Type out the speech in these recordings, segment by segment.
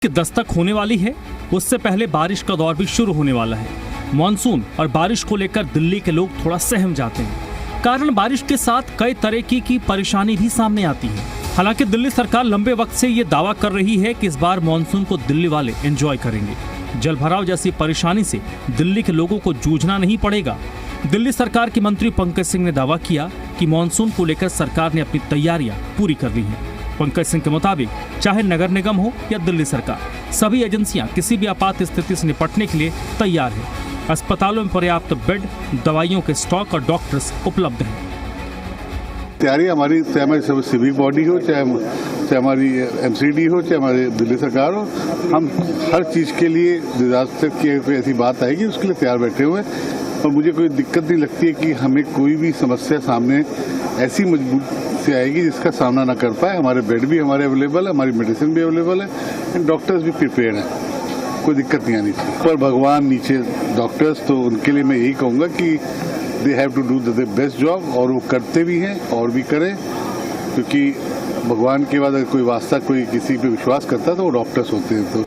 की दस्तक होने वाली है, उससे पहले बारिश का दौर भी शुरू होने वाला है। मॉनसून और बारिश को लेकर दिल्ली के लोग थोड़ा सहम जाते हैं, कारण बारिश के साथ कई तरह की परेशानी भी सामने आती है। हालांकि दिल्ली सरकार लंबे वक्त से ये दावा कर रही है कि इस बार मॉनसून को दिल्ली वाले एंजॉय करेंगे। जलभराव जैसी परेशानी से दिल्ली के लोगों को जूझना नहीं पड़ेगा। दिल्ली सरकार के मंत्री पंकज सिंह ने दावा किया कि मॉनसून को लेकर सरकार ने अपनी तैयारियां पूरी कर ली हैं। पंकज सिंह के मुताबिक चाहे नगर निगम हो या दिल्ली सरकार, सभी एजेंसियां किसी भी आपात स्थिति से निपटने के लिए तैयार है। अस्पतालों में पर्याप्त बेड, दवाइयों के स्टॉक और डॉक्टर्स उपलब्ध हैं। तैयारी हमारी, चाहे हमारी सिविक बॉडी हो, चाहे हमारी एमसीडी हो, चाहे हमारी दिल्ली सरकार हो, हम हर चीज़ के लिए डिजास्टर की कोई ऐसी बात आएगी उसके लिए तैयार बैठे हुए हैं। और मुझे कोई दिक्कत नहीं लगती है कि हमें कोई भी समस्या सामने ऐसी मजबूत से आएगी जिसका सामना ना कर पाए। हमारे बेड भी हमारे अवेलेबल है, हमारी मेडिसिन भी अवेलेबल है एंड डॉक्टर्स भी प्रिपेयर्ड हैं, कोई दिक्कत नहीं आनी चाहिए। पर भगवान नीचे डॉक्टर्स, तो उनके लिए मैं यही कहूँगा कि they have to do the best job, और वो करते भी हैं और भी करें, क्योंकि भगवान के बाद अगर कोई वास्ता कोई किसी पे विश्वास करता है तो वो डॉक्टर्स होते हैं। तो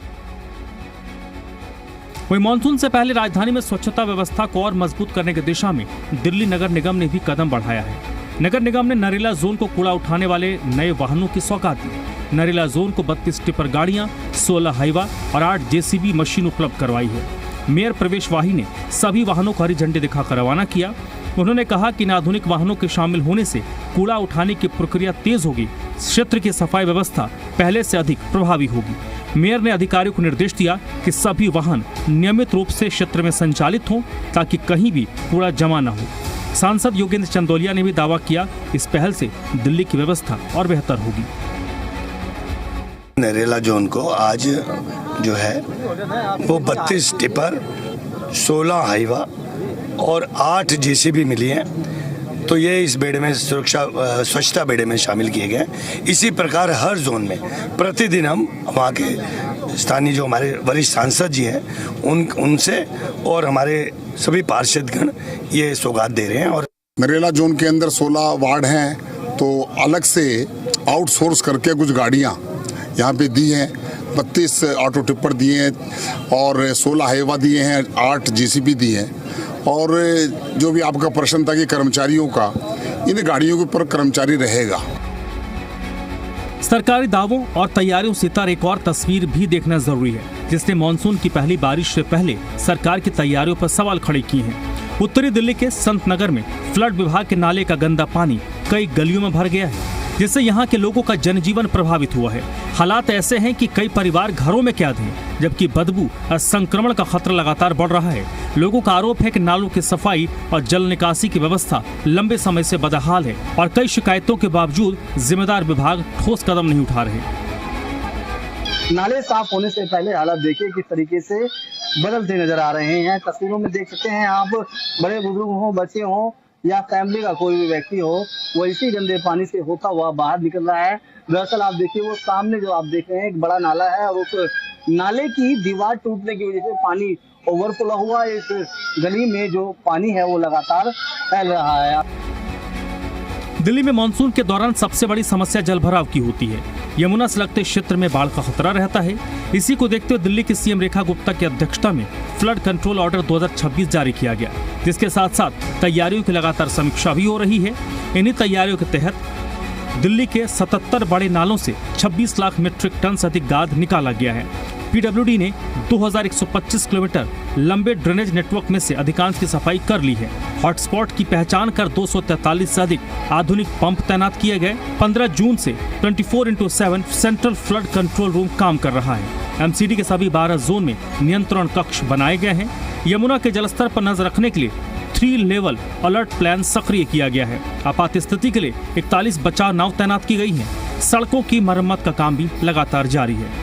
वहीं मानसून से पहले राजधानी में स्वच्छता व्यवस्था को और मजबूत करने की दिशा में दिल्ली नगर निगम ने भी कदम बढ़ाया है। नगर निगम ने नरेला जोन को कूड़ा उठाने वाले नए वाहनों की सौगात दी। नरेला जोन को 32 टिपर गाड़ियां, 16 हाइवा और 8 जेसीबी मशीन उपलब्ध करवाई है। मेयर प्रवेश वाही ने सभी वाहनों को हरी झंडी दिखाकर रवाना किया। उन्होंने कहा कि इन आधुनिक वाहनों के शामिल होने से कूड़ा उठाने की प्रक्रिया तेज होगी, क्षेत्र की सफाई व्यवस्था पहले से अधिक प्रभावी होगी। मेयर ने अधिकारियों को निर्देश दिया कि सभी वाहन नियमित रूप से क्षेत्र में संचालित हों ताकि कहीं भी कूड़ा जमा न हो। सांसद योगेंद्र चंदोलिया ने भी दावा किया, इस पहल से दिल्ली की व्यवस्था और बेहतर होगी। नरेला जोन को आज जो है वो 32 टिपर, 16 हाइवा और 8 जेसीबी मिली हैं, तो ये इस बेड़े में स्वच्छता बेड़े में शामिल किए गए। इसी प्रकार हर जोन में प्रतिदिन हम वहाँ के स्थानीय जो हमारे वरिष्ठ सांसद जी हैं उनसे और हमारे सभी पार्षदगण ये सौगात दे रहे हैं। और नरेला जोन के अंदर 16 वार्ड हैं, तो अलग से आउटसोर्स करके कुछ गाड़ियाँ यहाँ पे दी हैं। 32 ऑटो टिप्पर दिए हैं और 16 हाइवा दिए हैं, 8 जेसीबी दिए हैं। और जो भी आपका प्रश्न था कि कर्मचारियों का, इन गाड़ियों के ऊपर कर्मचारी रहेगा। सरकारी दावों और तैयारियों से इतर एक और तस्वीर भी देखना जरूरी है, जिसने मानसून की पहली बारिश से पहले सरकार की तैयारियों पर सवाल खड़े किए हैं। उत्तरी दिल्ली के संत नगर में फ्लड विभाग के नाले का गंदा पानी कई गलियों में भर गया है, जिससे यहाँ के लोगों का जनजीवन प्रभावित हुआ है। हालात ऐसे हैं कि कई परिवार घरों में कैद हैं, जबकि बदबू और संक्रमण का खतरा लगातार बढ़ रहा है। लोगों का आरोप है कि नालों की सफाई और जल निकासी की व्यवस्था लंबे समय से बदहाल है और कई शिकायतों के बावजूद जिम्मेदार विभाग ठोस कदम नहीं उठा रहे। नाले साफ होने से पहले हालात देखिए किस तरीके से बदलते नजर आ रहे हैं। तस्वीरों में देख सकते हैं आप, बड़े बुजुर्ग हों, बच्चे हों या फैमिली का कोई भी व्यक्ति हो, वो इसी गंदे पानी से होता हुआ बाहर निकल रहा है। दरअसल आप देखिए वो सामने जो आप देख रहे हैं एक बड़ा नाला है और उस नाले की दीवार टूटने की वजह से पानी ओवरफ्लो हुआ। इस गली में जो पानी है वो लगातार फैल रहा है। दिल्ली में मानसून के दौरान सबसे बड़ी समस्या जलभराव की होती है। यमुना से लगते क्षेत्र में बाढ़ का खतरा रहता है। इसी को देखते हुए दिल्ली की सीएम रेखा गुप्ता की अध्यक्षता में फ्लड कंट्रोल ऑर्डर 2026 जारी किया गया, जिसके साथ साथ तैयारियों की लगातार समीक्षा भी हो रही है। इन्हीं तैयारियों के तहत दिल्ली के 77 बड़े नालों से 26 लाख मीट्रिक टन से अधिक गाद निकाला गया है। पीडब्ल्यूडी ने 2125 किलोमीटर लंबे ड्रेनेज नेटवर्क में से अधिकांश की सफाई कर ली है। हॉटस्पॉट की पहचान कर 243 से अधिक आधुनिक पंप तैनात किए गए। 15 जून से 24/7 सेंट्रल फ्लड कंट्रोल रूम काम कर रहा है। एमसीडी के सभी 12 जोन में नियंत्रण कक्ष बनाए गए हैं। यमुना के जलस्तर पर नजर रखने के लिए 3 लेवल अलर्ट प्लान सक्रिय किया गया है। आपात स्थिति के लिए 41 बचाव नाव तैनात की गई हैं। सड़कों की मरम्मत का काम भी लगातार जारी है।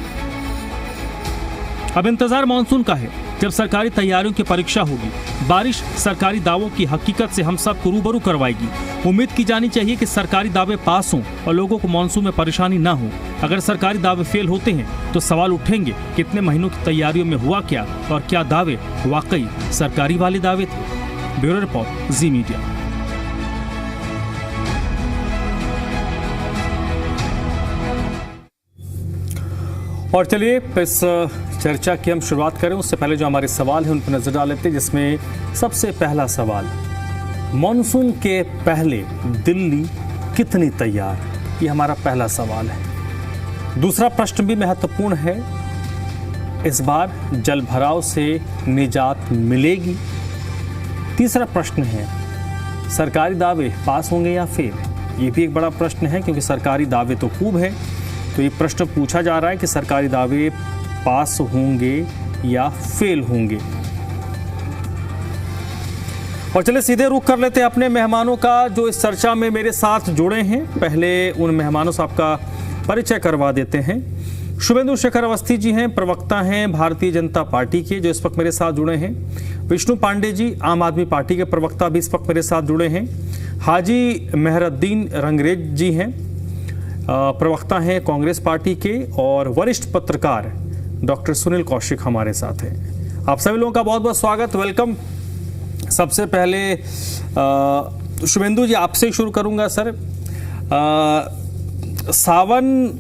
अब इंतजार मानसून का है, जब सरकारी तैयारियों की परीक्षा होगी। बारिश सरकारी दावों की हकीकत से हम सबको रूबरू करवाएगी। उम्मीद की जानी चाहिए कि सरकारी दावे पास हों और लोगों को मानसून में परेशानी ना हो। अगर सरकारी दावे फेल होते हैं तो सवाल उठेंगे, कितने महीनों की तैयारियों में हुआ क्या और क्या दावे वाकई सरकारी वाले दावे थे। ब्यूरो रिपोर्ट, जी मीडिया। और चलिए इस चर्चा की हम शुरुआत करें उससे पहले जो हमारे सवाल हैं उन पर नजर डाल लेते हैं, जिसमें सबसे पहला सवाल, मॉनसून के पहले दिल्ली कितनी तैयार? ये हमारा पहला सवाल है। दूसरा प्रश्न भी महत्वपूर्ण है, इस बार जल भराव से निजात मिलेगी? तीसरा प्रश्न है, सरकारी दावे पास होंगे या फेल? ये भी एक बड़ा प्रश्न है क्योंकि सरकारी दावे तो खूब है, तो ये प्रश्न पूछा जा रहा है कि सरकारी दावे पास होंगे या फेल होंगे। और चलिए सीधे रुख कर लेते हैं अपने मेहमानों का जो इस चर्चा में मेरे साथ जुड़े हैं। पहले उन मेहमानों से आपका परिचय करवा देते हैं। शुभेंदु शेखर अवस्थी जी हैं, प्रवक्ता हैं भारतीय जनता पार्टी के, जो इस वक्त मेरे साथ जुड़े हैं। विष्णु पांडे जी आम आदमी पार्टी के प्रवक्ता भी इस वक्त मेरे साथ जुड़े हैं। हाजी मेहरुद्दीन रंगरेज जी हैं, प्रवक्ता हैं कांग्रेस पार्टी के। और वरिष्ठ पत्रकार डॉक्टर सुनील कौशिक हमारे साथ हैं। आप सभी लोगों का बहुत बहुत स्वागत, वेलकम। सबसे पहले शुभेंदु जी आपसे ही शुरू करूंगा सर। सावन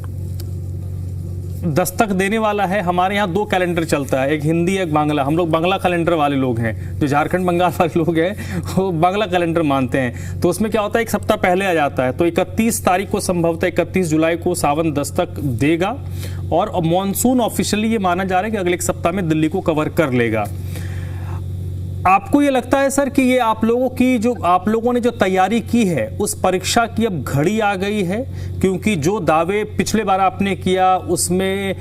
दस्तक देने वाला है, हमारे यहाँ 2 कैलेंडर चलता है, एक हिंदी एक बांग्ला। हम लोग बांग्ला कैलेंडर वाले लोग हैं, जो झारखंड बंगाल वाले लोग हैं वो बांग्ला कैलेंडर मानते हैं। तो उसमें क्या होता है, एक सप्ताह पहले आ जाता है। तो 31 तारीख को, संभवतः 31 जुलाई को सावन दस्तक देगा और मॉनसून ऑफिशियली ये माना जा रहा है कि अगले एक सप्ताह में दिल्ली को कवर कर लेगा। आपको ये लगता है सर कि ये आप लोगों ने जो तैयारी की है उस परीक्षा की अब घड़ी आ गई है? क्योंकि जो दावे पिछले बार आपने किया उसमें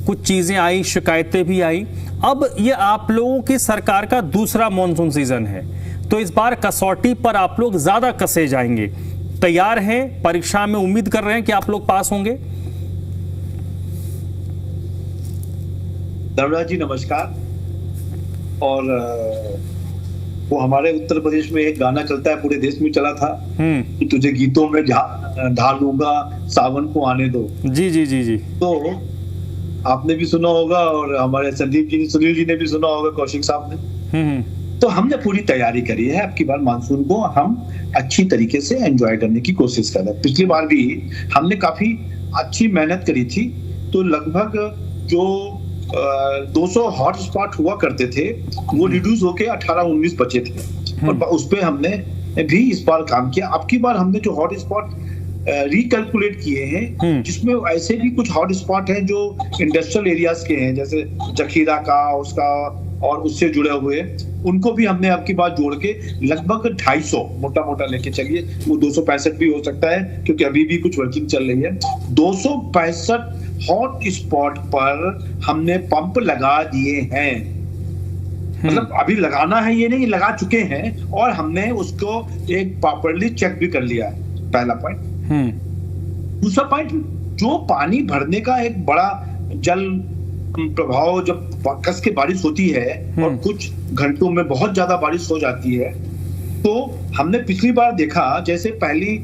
कुछ चीजें आई, शिकायतें भी आई। अब ये आप लोगों की सरकार का दूसरा मॉनसून सीजन है, तो इस बार कसौटी पर आप लोग ज्यादा कसे जाएंगे। तैयार हैं, परीक्षा में उम्मीद कर रहे हैं कि आप लोग पास होंगे? धर्मराज जी नमस्कार। और वो हमारे उत्तर प्रदेश में एक गाना चलता है, पूरे देश में चला था कि तुझे गीतों में ढालूंगा सावन को आने दो। जी जी जी जी। तो आपने भी सुना होगा और हमारे संदीप जी सुनील जी ने भी सुना होगा, कौशिक साहब ने। तो हमने पूरी तैयारी करी है। अब की बार मानसून को हम अच्छी तरीके से एंजॉय करने की कोशिश कर रहे हैं। पिछली बार भी हमने काफी अच्छी मेहनत करी थी, तो लगभग जो 200 हॉट स्पॉट हुआ करते थे वो रिड्यूस होके 18-19 बचे थे, और उस पे हमने भी इस बार काम किया। अब की बार हमने जो हॉट स्पॉट रिकैलकुलेट किए हैं, जिसमें ऐसे भी कुछ हॉट स्पॉट हैं जो इंडस्ट्रियल एरियाज के हैं, जैसे जखीरा का उसका और उससे जुड़े हुए, उनको भी हमने अब की बार जोड़ के लगभग 250 मोटा लेके चलिए, वो 265 भी हो सकता है क्योंकि अभी भी कुछ वर्किंग चल रही है। 265 हॉट स्पॉट पर हमने पंप लगा दिए हैं। मतलब अभी लगाना है ये नहीं, लगा चुके हैं, और हमने उसको एक प्रॉपर्ली चेक भी कर लिया है। पहला पॉइंट। दूसरा पॉइंट, जो पानी भरने का एक बड़ा जल प्रभाव, जब कस के बारिश होती है और कुछ घंटों में बहुत ज्यादा बारिश हो जाती है, तो हमने पिछली बार देखा, जैसे पहली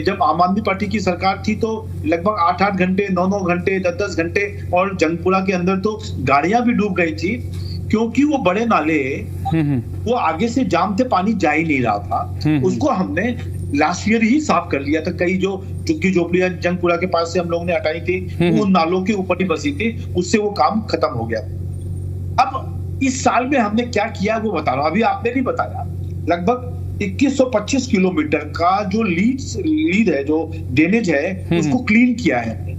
जब आम आदमी पार्टी की सरकार थी तो लगभग 8-8 घंटे, 9-9 घंटे, 10-10 घंटे, और जंगपुरा के अंदर तो गाड़ियां भी डूब गई थी क्योंकि वो बड़े नाले वो आगे से जाम थे, पानी जा ही नहीं रहा था। उसको हमने लास्ट ईयर ही साफ कर लिया था। कई जो झुग्गी झोपड़ियां जंगपुरा के पास से हम लोग ने हटाई थी, वो नालों के ऊपर ही बसी थी, उससे वो काम खत्म हो गया। अब इस साल में हमने क्या किया वो बता रहा हूं, अभी आपने नहीं बताया। लगभग 2125 किलोमीटर का जो लीड है, जो ड्रेनेज है, उसको क्लीन किया है।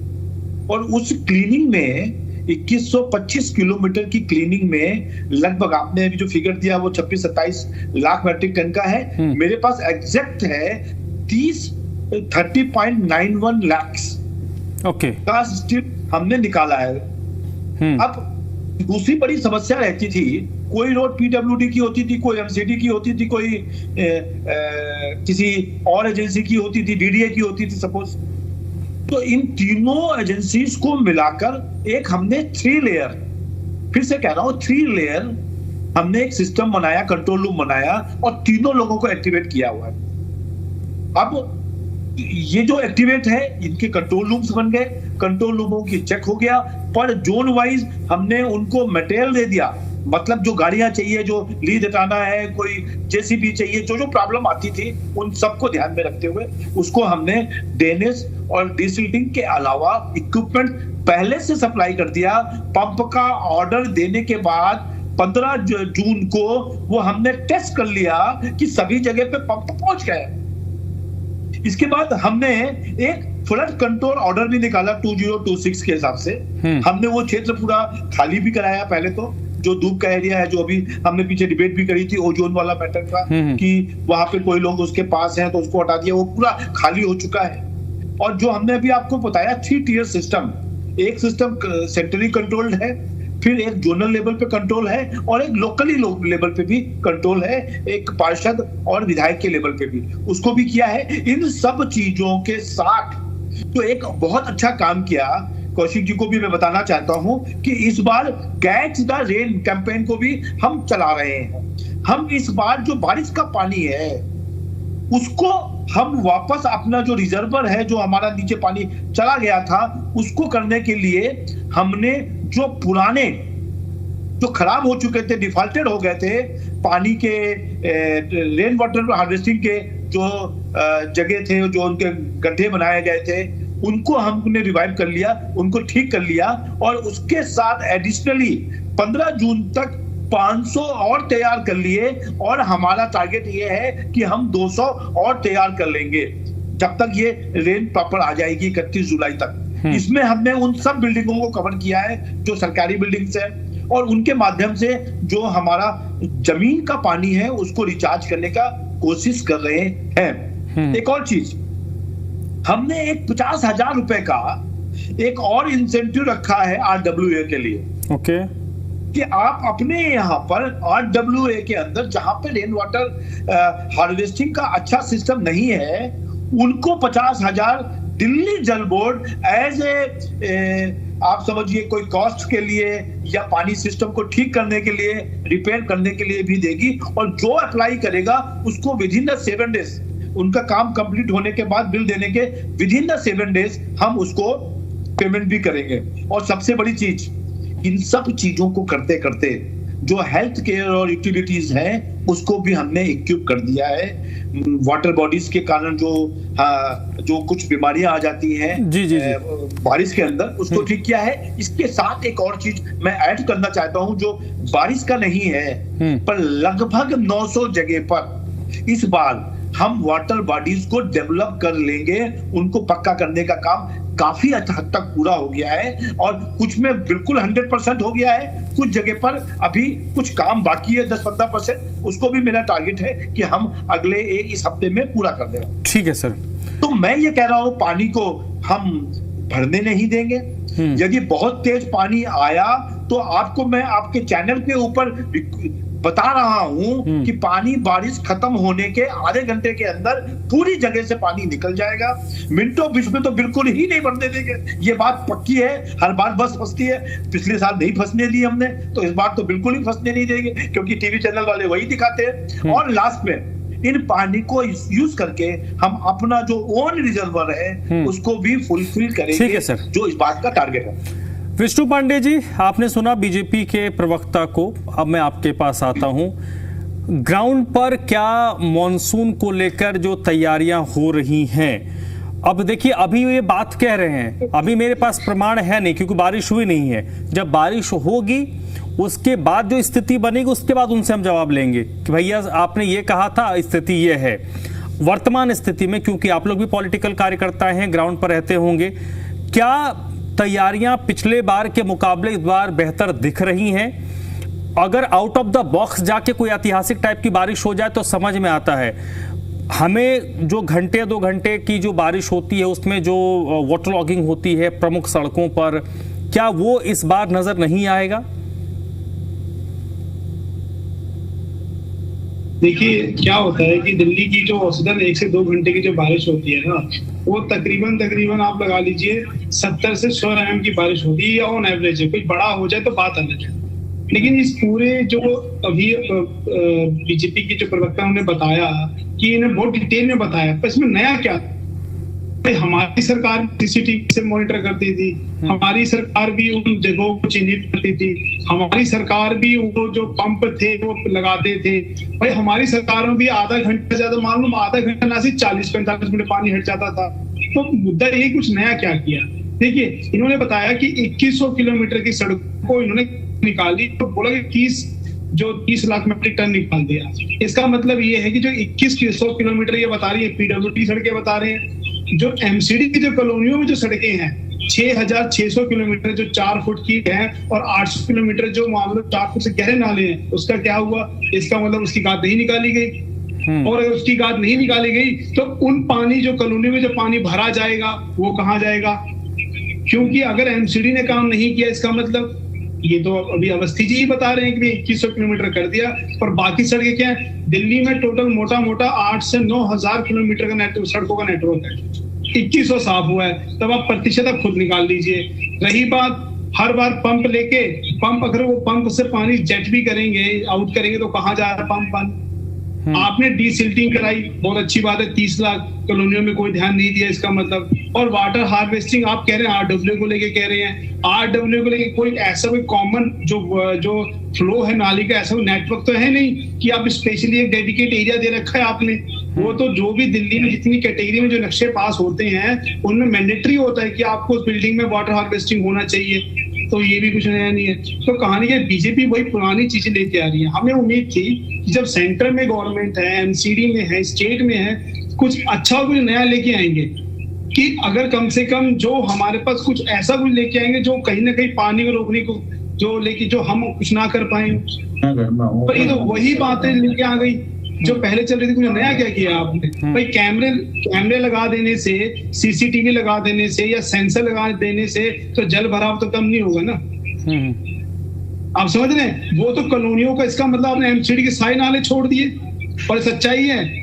और उस क्लीनिंग में 2125 किलोमीटर की क्लीनिंग में लगभग आपने अभी जो फिगर दिया वो 26-27 लाख मैट्रिक टन का है। मेरे पास एग्जैक्ट है 30.91 लाख का स्ट्रिप हमने निकाला है। अब दूसरी बड़ी समस्या रहती थी, कोई रोड पीडब्ल्यूडी की होती थी, कोई एमसीडी की होती थी, कोई किसी और एजेंसी की होती थी, डीडीए की होती थी सपोज। तो इन तीनों एजेंसीज को मिलाकर एक हमने 3 लेयर, फिर से कह रहा हूं 3 लेयर हमने एक सिस्टम बनाया, कंट्रोल रूम बनाया, और तीनों लोगों को एक्टिवेट किया हुआ है। अब ये जो एक्टिवेट है, इनके कंट्रोल रूम्स बन गए, कंट्रोल रूमों की चेक हो गया, पर जोन वाइज हमने उनको मटेरियल दे दिया मतलब जो गाड़ियां चाहिए, जो लीड हटाना है, कोई जेसीबी चाहिए, जो जो प्रॉब्लम आती थी उन सबको ध्यान में रखते हुए उसको हमने ड्रेनेज और डिसिल्टिंग के अलावा इक्विपमेंट पहले से सप्लाई कर दिया। पंप का ऑर्डर देने के बाद 15 जून को वो हमने टेस्ट कर लिया कि सभी जगह पे पंप पहुंच गए। इसके बाद हमने एक फ्लड कंट्रोल ऑर्डर भी निकाला 2026 के हिसाब से। हमने वो क्षेत्र पूरा खाली भी कराया। पहले तो जो धूप का एरिया है, जो अभी हमने पीछे डिबेट भी करी थी ओजोन वाला मैटर का, कि वहां पे कोई लोग उसके पास हैं तो उसको हटा दिया, वो पूरा खाली हो चुका है। और जो हमने अभी आपको बताया 3 टियर सिस्टम, एक सिस्टम सेंट्रली कंट्रोल्ड है, फिर एक जोनल लेवल पे कंट्रोल है और एक लोकली लेवल पे भी कंट्रोल है, एक पार्षद और विधायक के लेवल पे भी, उसको भी किया है। इन सब चीजों के साथ तो एक बहुत अच्छा काम किया। कौशिक जी को भी मैं बताना चाहता हूं कि इस बार कैच द रेन कैंपेन को भी हम चला रहे हैं। हम इस बार जो बारिश का पानी है उसको हम वापस अपना जो रिजर्वर है, जो हमारा नीचे पानी चला गया था, उसको करने के लिए हमने जो पुराने जो खराब हो चुके थे, डिफॉल्टेड हो गए थे पानी के रेन वाटर हार्वेस्टिंग के जो जगह थे, जो उनके गड्ढे बनाए गए थे, उनको हमने रिवाइव कर लिया, उनको ठीक कर लिया। और उसके साथ एडिशनली 15 जून तक 500 और तैयार कर लिए और हमारा टारगेट ये है कि हम 200 और तैयार कर लेंगे जब तक ये रेन प्रॉपर आ जाएगी 31 जुलाई तक। इसमें हमने उन सब बिल्डिंगों को कवर किया है जो सरकारी बिल्डिंग्स है, और उनके माध्यम से जो हमारा जमीन का पानी है उसको रिचार्ज करने का कोशिश कर रहे हैं। एक और चीज, हमने एक 50,000 रुपए का एक और इंसेंटिव रखा है RWA के लिए। ओके। कि आप अपने यहाँ पर RWA के अंदर जहां पे रेन वाटर हार्वेस्टिंग का अच्छा सिस्टम नहीं है, उनको 50,000 दिल्ली जल बोर्ड एज ए आप समझिए कोई कॉस्ट के लिए या पानी सिस्टम को ठीक करने के लिए, रिपेयर करने के लिए भी देगी। और जो अप्लाई करेगा उसको विद इन द 7 डेज, उनका काम कंप्लीट होने के बाद बिल देने के विद इन द 7 डेज हम उसको पेमेंट भी करेंगे। और सबसे बड़ी चीज, इन सब चीजों को करते करते जो हेल्थ केयर और यूटिलिटीज हैं उसको भी हमने इक्विप कर दिया है। वाटर बॉडीज के कारण जो कुछ बीमारियां आ जाती हैं जी। बारिश के अंदर, उसको ठीक किया है। इसके साथ एक और चीज मैं ऐड करना चाहता हूं जो बारिश का नहीं है, पर लगभग 900 जगह पर इस बार हम वाटर बॉडीज को डेवलप कर लेंगे। उनको पक्का करने का काम काफी हद तक पूरा हो गया है और कुछ में बिल्कुल 100% हो गया है। कुछ जगह पर अभी कुछ काम बाकी है 10-15%, उसको भी मेरा टारगेट है कि हम अगले इस हफ्ते में पूरा कर देंगे। ठीक है सर। तो मैं ये कह रहा हूं पानी को हम भरने नहीं देंगे। यदि बहुत तेज पानी आया तो आपको मैं आपके चैनल के ऊपर बता रहा हूं कि पानी बारिश खत्म होने के आधे घंटे के अंदर पूरी जगह से पानी निकल जाएगा। मिनटों बीच में तो बिल्कुल ही नहीं भरने देंगे, ये बात पक्की है। हर बार बस फंसती है, पिछले साल नहीं फंसने दी हमने, तो इस बार तो बिल्कुल ही फंसने नहीं देंगे, क्योंकि टीवी चैनल वाले वही दिखाते हैं। और लास्ट में इन पानी को यूज करके हम अपना जो ओन रिजर्वर है उसको भी फुलफिल करेंगे, जो इस बात का टारगेट है। विष्णु पांडे जी, आपने सुना बीजेपी के प्रवक्ता को, अब मैं आपके पास आता हूं। ग्राउंड पर क्या मॉनसून को लेकर जो तैयारियां हो रही हैं, अब देखिए अभी ये बात कह रहे हैं, अभी मेरे पास प्रमाण है नहीं क्योंकि बारिश हुई नहीं है। जब बारिश होगी उसके बाद जो स्थिति बनेगी उसके बाद उनसे हम जवाब लेंगे कि भैया आपने ये कहा था, स्थिति ये है। वर्तमान स्थिति में, क्योंकि आप लोग भी पॉलिटिकल कार्यकर्ता हैं, ग्राउंड पर रहते होंगे, क्या तैयारियां पिछले बार के मुकाबले इस बार बेहतर दिख रही हैं? अगर आउट ऑफ द बॉक्स जाके कोई ऐतिहासिक टाइप की बारिश हो जाए तो समझ में आता है। हमें जो घंटे 2 घंटे की जो बारिश होती है उसमें जो वाटर लॉगिंग होती है प्रमुख सड़कों पर, क्या वो इस बार नजर नहीं आएगा? देखिए क्या होता है कि दिल्ली की जो औसतन 1 से 2 घंटे की जो बारिश होती है ना, वो तकरीबन आप लगा लीजिए 70 से 100 mm की बारिश होती है, या ऑन एवरेज है। कुछ बड़ा हो जाए तो बात अलग है। लेकिन इस पूरे जो अभी बीजेपी के जो प्रवक्ता ने बताया कि इन्हें बहुत डिटेल में बताया, तो इसमें नया क्या, भाई हमारी सरकार सीसीटीवी से मॉनिटर करती थी, हमारी सरकार भी उन जगहों को चिन्हित करती थी, हमारी सरकार भी वो जो पंप थे वो लगाते थे। भाई हमारी सरकार में भी आधा घंटा ज्यादा, मान लो आधा घंटा ना सिर्फ 40-45 मिनट पानी हट जाता था। तो मुद्दा ये कुछ नया क्या किया? देखिए इन्होंने बताया कि 2100 किलोमीटर की सड़क को इन्होंने निकाली, तो बोला कि 30 लाख मीट्रिक टन निकाल दिया। इसका मतलब ये है कि जो 2100 किलोमीटर ये बता रही है पीडब्ल्यूडी सड़कें बता रहे हैं, जो एमसीडी की जो कॉलोनियों में जो सड़कें हैं 6600 किलोमीटर जो 4 फुट की है और 800 किलोमीटर जो मान लो 4 फुट से गहरे नाले हैं, उसका क्या हुआ? इसका मतलब उसकी गाद नहीं निकाली गई। और अगर उसकी गाद नहीं निकाली गई तो उन पानी जो कॉलोनी में जो पानी भरा जाएगा वो कहाँ जाएगा? क्योंकि अगर एमसीडी ने काम नहीं किया, इसका मतलब ये तो अभी अवस्थी जी ही बता रहे हैं कि 2100 किलोमीटर कर दिया, और बाकी सड़कें क्या है? दिल्ली में टोटल मोटा मोटा 8 से 9,000 किलोमीटर का नेटवर्क, सड़कों का नेटवर्क है, 2100 साफ हुआ है। तब आप प्रतिशत आप खुद निकाल लीजिए। रही बात हर बार पंप लेके, पंप अगर वो पंप से पानी जेट भी करेंगे, आउट करेंगे, तो कहाँ जा रहा है पंप? आपने डीसिल्टिंग कराई, बहुत अच्छी बात है, 30 लाख कॉलोनियों में कोई ध्यान नहीं दिया, इसका मतलब। और वाटर हार्वेस्टिंग आप कह रहे हैं आरडब्ल्यू को लेके कह रहे हैं, आरडब्ल्यू को लेके कोई ऐसा कोई कॉमन जो फ्लो है नाली का, ऐसा नेटवर्क तो है नहीं कि आप स्पेशली एक डेडिकेट एरिया दे रखा है आपने। वो तो जो भी दिल्ली में जितनी कैटेगरी में जो नक्शे पास होते हैं उनमें मैंडेटरी होता है कि आपको उस बिल्डिंग में वाटर हार्वेस्टिंग होना चाहिए। तो ये भी कुछ नया नहीं है। तो कहानी है बीजेपी वही पुरानी चीजें लेके आ रही है। हमें उम्मीद थी कि जब सेंटर में गवर्नमेंट है, एमसीडी में है, स्टेट में है, कुछ अच्छा कुछ नया लेके आएंगे, कि अगर कम से कम जो हमारे पास कुछ ऐसा कुछ लेके आएंगे जो कहीं ना कहीं पानी को रोकने को जो लेके जो हम कुछ ना कर पाए। पर ये तो वही बातें लेके आ गई जो पहले चल रही थी। कुछ नया क्या किया आपने? भाई कैमरे लगा देने से, सीसीटीवी लगा देने से या सेंसर लगा देने से तो जल भराव तो कम नहीं होगा ना। आप समझ रहे हैं? वो तो कॉलोनियों का, इसका मतलब आपने एमसीडी के सारे नाले छोड़ दिए। और सच्चाई है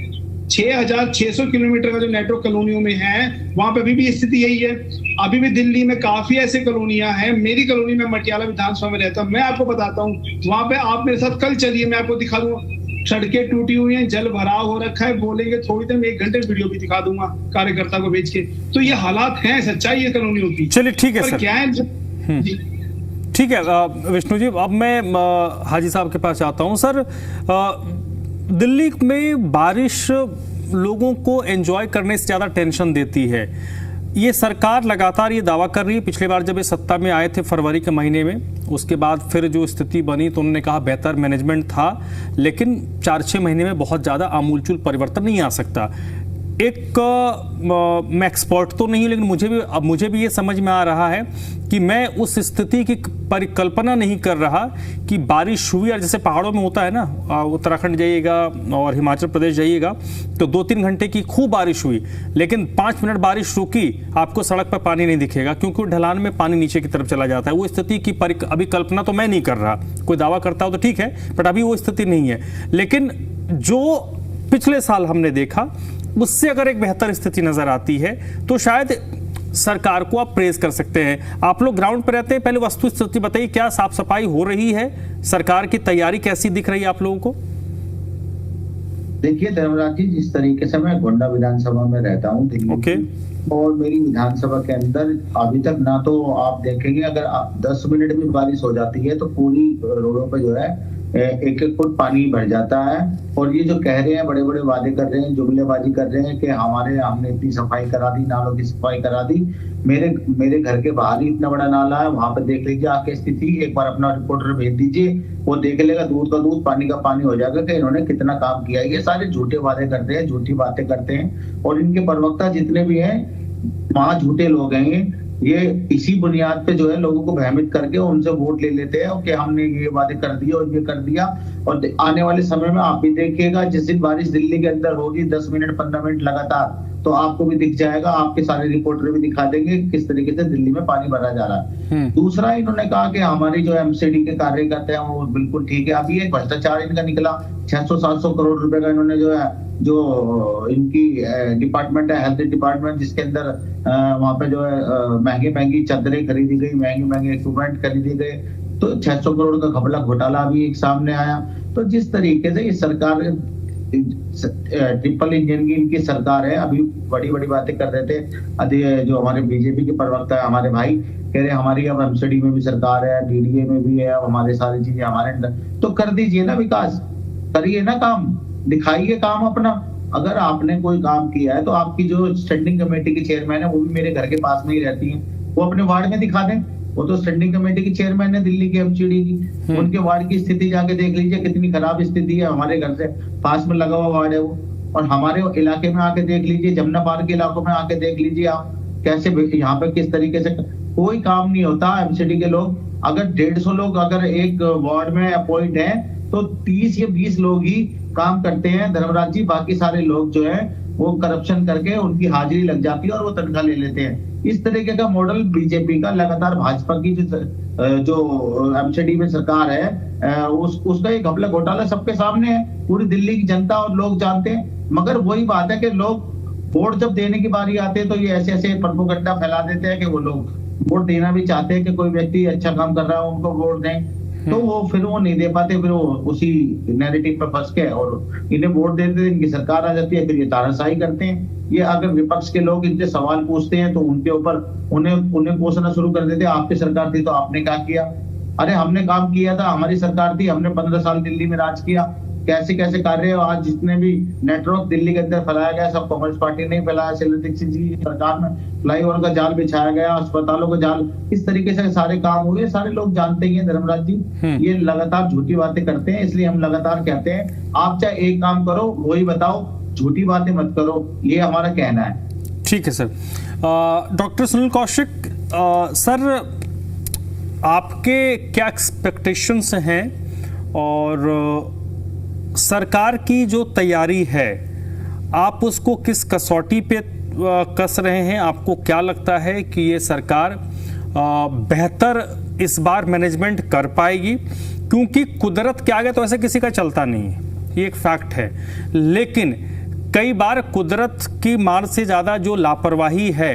6600 किलोमीटर का जो नेटवर्क कॉलोनियों में है वहां पे अभी भी स्थिति यही है। अभी भी दिल्ली में काफी ऐसे कॉलोनियां हैं। मेरी कॉलोनी में मटियाला विधानसभा में रहता हूँ, मैं आपको बताता हूँ, वहां पे आप मेरे साथ कल चलिए, मैं आपको दिखा दूंगा, सड़कें टूटी हुई हैं, जल भराव हो रखा है। बोलेंगे थोड़ी देर में 1 घंटे वीडियो भी दिखा दूंगा कार्यकर्ता को भेज के। तो ये हालात हैं, सच्चाई है कॉलोनियों की। चलिए ठीक है सर, क्या है ठीक है विष्णु जी। अब मैं हाजी साहब के पास आता हूं। सर, दिल्ली में बारिश लोगों को एंजॉय करने से ज़्यादा टेंशन देती है। ये सरकार लगातार ये दावा कर रही है, पिछली बार जब ये सत्ता में आए थे फरवरी के महीने में, उसके बाद फिर जो स्थिति बनी तो उन्होंने कहा बेहतर मैनेजमेंट था, लेकिन 4-6 महीने में बहुत ज़्यादा आमूलचूल परिवर्तन नहीं आ सकता। एक मैं एक्सपर्ट तो नहीं, लेकिन मुझे भी ये समझ में आ रहा है कि मैं उस स्थिति की परिकल्पना नहीं कर रहा कि बारिश हुई और जैसे पहाड़ों में होता है ना, उत्तराखंड जाइएगा और हिमाचल प्रदेश जाइएगा तो 2-3 घंटे की खूब बारिश हुई, लेकिन 5 मिनट बारिश रुकी, आपको सड़क पर पानी नहीं दिखेगा क्योंकि ढलान में पानी नीचे की तरफ चला जाता है। वो स्थिति की अभी कल्पना तो मैं नहीं कर रहा, कोई दावा करता हो तो ठीक है, बट अभी वो स्थिति नहीं है। लेकिन जो पिछले साल हमने देखा उससे अगर एक बेहतर स्थिति नजर आती है तो शायद सरकार को आप प्रेज कर सकते हैं। आप लोग ग्राउंड पर रहते हैं, पहले वस्तु स्थिति बताइए, क्या साफ सफाई हो रही है? सरकार की तैयारी कैसी दिख रही है आप लोगों को? देखिए धर्मराज जी, जिस तरीके से मैं गोंडा विधानसभा में रहता हूँ दिल्ली और मेरी विधानसभा के अंदर अभी तक ना तो आप देखेंगे अगर 10 मिनट भी बारिश हो जाती है तो पूरी रोडों पे जो है 1-1 फुट पानी भर जाता है। और ये जो कह रहे हैं, बड़े बड़े वादे कर रहे हैं, जुमलेबाजी कर रहे हैं कि हमने इतनी सफाई करा दी, नालों की सफाई करा दी। मेरे घर के बाहर ही इतना बड़ा नाला है, वहां पे देख लीजिए आके स्थिति, एक बार अपना रिपोर्टर भेज दीजिए, वो देख लेगा, दूध का दूध पानी का पानी हो जाएगा कि इन्होंने कितना काम किया है। ये सारे झूठे वादे करते हैं, झूठी बातें करते हैं, और इनके प्रवक्ता जितने भी हैं वहां झूठे लोग हैं। ये इसी बुनियाद पे जो है लोगों को भ्रमित करके उनसे वोट ले लेते हैं कि हमने ये वादे कर दिए और ये कर दिया। और आने वाले समय में आप भी देखिएगा, जिस दिन बारिश दिल्ली के अंदर होगी 10 मिनट 15 मिनट लगातार, तो आपको भी दिख जाएगा, आपके सारे रिपोर्टर भी दिखा देंगे किस तरीके से दिल्ली में पानी भरा जा रहा है। दूसरा, इन्होंने कहा कि हमारी जो एमसीडी के कार्यकर्ता हैं वो बिल्कुल ठीक है। अभी एक भ्रष्टाचार इनका निकला, 600-700 करोड़ रुपए का इन्होंने जो इनकी डिपार्टमेंट है, हेल्थ डिपार्टमेंट, जिसके अंदर वहां पे जो है महंगी चादरें खरीदी गई, महंगे इक्विपमेंट खरीदे गए, तो 600 करोड़ का घपला घोटाला भी एक सामने आया। तो जिस तरीके से ये सरकार ट्रिपल इंजन की इनकी सरकार है। अभी बड़ी बड़ी बातें कर रहे थे जो हमारे बीजेपी के प्रवक्ता है हमारे भाई, कह रहे हमारी अब एमसीडी में भी सरकार है, डीडीए में भी है, अब हमारे सारी चीजें हमारे अंदर। तो कर दीजिए ना विकास, करिए ना काम, दिखाइए काम अपना। अगर आपने कोई काम किया है तो आपकी जो स्टैंडिंग कमेटी की चेयरमैन है वो भी मेरे घर के पास में ही रहती है, वो अपने वार्ड में दिखा दें। वो तो स्टैंडिंग कमेटी की चेयरमैन है दिल्ली की एमसीडी की, उनके वार्ड की स्थिति जाके देख लीजिए कितनी खराब स्थिति है। हमारे घर से पास में लगा हुआ वार्ड है वो। और हमारे इलाके में आके देख लीजिए, जमुना पार्क के इलाकों में आके देख लीजिए आप कैसे यहाँ पे किस तरीके से कोई काम नहीं होता। एमसीडी के लोग अगर 150 लोग अगर एक वार्ड में अपॉइंट है तो 30 या 20 लोग ही काम करते हैं धर्मराज जी, बाकी सारे लोग जो है वो करप्शन करके उनकी हाजिरी लग जाती है और वो तनख्वाह ले लेते हैं। इस तरीके का मॉडल बीजेपी का लगातार भाजपा की जो एमसीडी में सरकार है उसका एक घपला घोटाला सबके सामने है, पूरी दिल्ली की जनता और लोग जानते हैं। मगर वही बात है कि लोग वोट जब देने की बारी आते हैं तो ये ऐसे ऐसे प्रोपेगेंडा फैला देते हैं कि वो लोग वोट देना भी चाहते हैं कि कोई व्यक्ति अच्छा काम कर रहा है उनको वोट दें, तो वो फिर वो नहीं दे पाते, फिर वो उसी नैरेटिव पर फंस के और इन्हें वोट देते हैं, इनकी सरकार आ जाती है, फिर ये तानाशाही करते हैं। ये अगर विपक्ष के लोग इनसे सवाल पूछते हैं तो उनके ऊपर उन्हें कोसना शुरू कर देते हैं, आपकी सरकार थी तो आपने क्या किया। अरे हमने काम किया था, हमारी सरकार थी, हमने 15 साल दिल्ली में राज किया, कैसे कैसे कार्य आज जितने भी नेटवर्क दिल्ली के अंदर फैलाया गया सब कांग्रेस पार्टी ने फैलाया। शैलेंद्र दीक्षित जी की सरकार में फ्लाईओवर का जाल बिछाया गया, अस्पतालों का जाल, इस तरीके से सारे काम हुए, सारे लोग जानते ही हैं धर्मराज जी। ये लगातार झूठी बातें करते हैं, इसलिए हम लगातार कहते हैं आप चाहे एक काम करो वही बताओ, झूठी बातें मत करो, ये हमारा कहना है। ठीक है sir. Doctor Sunil Kaushik sir, आपके क्या एक्सपेक्टेशंस हैं और सरकार की जो तैयारी है आप उसको किस कसौटी पे कस रहे हैं? आपको क्या लगता है कि ये सरकार बेहतर इस बार मैनेजमेंट कर पाएगी? क्योंकि कुदरत के आगे तो ऐसे किसी का चलता नहीं है, ये एक फैक्ट है। लेकिन कई बार कुदरत की मार से ज़्यादा जो लापरवाही है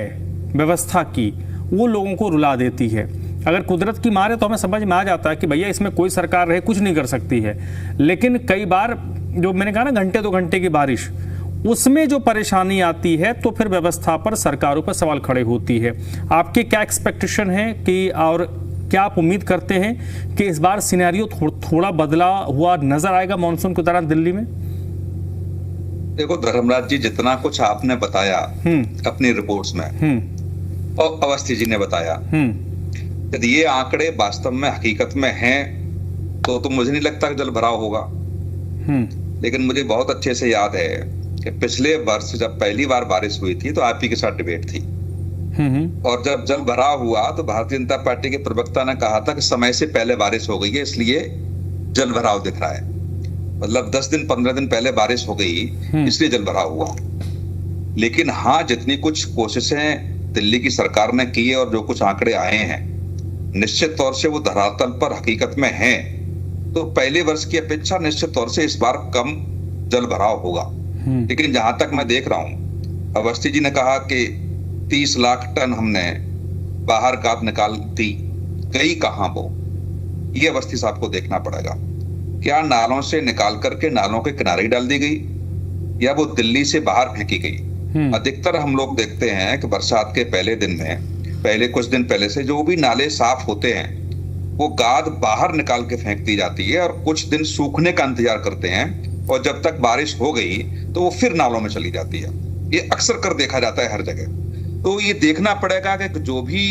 व्यवस्था की वो लोगों को रुला देती है। अगर कुदरत की मार है तो हमें समझ में आ जाता है कि भैया इसमें कोई सरकार रहे कुछ नहीं कर सकती है, लेकिन कई बार जो मैंने कहा ना घंटे 2 घंटे की बारिश, उसमें जो परेशानी आती है तो फिर व्यवस्था पर, सरकारों पर सवाल खड़े होती है। आपके क्या एक्सपेक्टेशन है कि और क्या आप उम्मीद करते हैं कि इस बार सिनेरियो थोड़ा बदला हुआ नजर आएगा मानसून के दौरान दिल्ली में? देखो धर्मराज जी, जितना कुछ आपने बताया अपनी रिपोर्ट्स में और अवस्थी जी ने बताया, यदि ये आंकड़े वास्तव में हकीकत में हैं तो मुझे नहीं लगता कि जल भराव होगा। लेकिन मुझे बहुत अच्छे से याद है कि पिछले वर्ष जब पहली बार बारिश हुई थी तो आप ही के साथ डिबेट थी, और जब जल भराव हुआ तो भारतीय जनता पार्टी के प्रवक्ता ने कहा था कि समय से पहले बारिश हो गई है इसलिए जल भराव दिख रहा है। मतलब 10 दिन 15 दिन पहले बारिश हो गई इसलिए जल भराव हुआ। लेकिन हाँ, जितनी कुछ कोशिशें दिल्ली की सरकार ने की है और जो कुछ आंकड़े आए हैं निश्चित तौर से वो धरातल पर हकीकत में हैं, तो पहले वर्ष की अपेक्षा निश्चित तौर से इस बार कम जल भराव होगा। लेकिन जहां तक मैं देख रहा हूं, अवस्थी जी ने कहा कि 30 लाख टन हमने बाहर गाद निकाल दी, गई कहां वो? ये अवस्थी साहब को देखना पड़ेगा। क्या नालों से निकाल करके नालों के किनारे डाल दी गई या वो दिल्ली से बाहर फेंकी गई? अधिकतर हम लोग देखते हैं कि बरसात के पहले दिन में, पहले कुछ दिन पहले से जो भी नाले साफ होते हैं वो गाद बाहर निकाल के फेंक दी जाती है और कुछ दिन सूखने का इंतजार करते हैं, और जब तक बारिश हो गई तो वो फिर नालों में चली जाती है। ये अक्सर कर देखा जाता है हर जगह। तो ये देखना पड़ेगा कि जो भी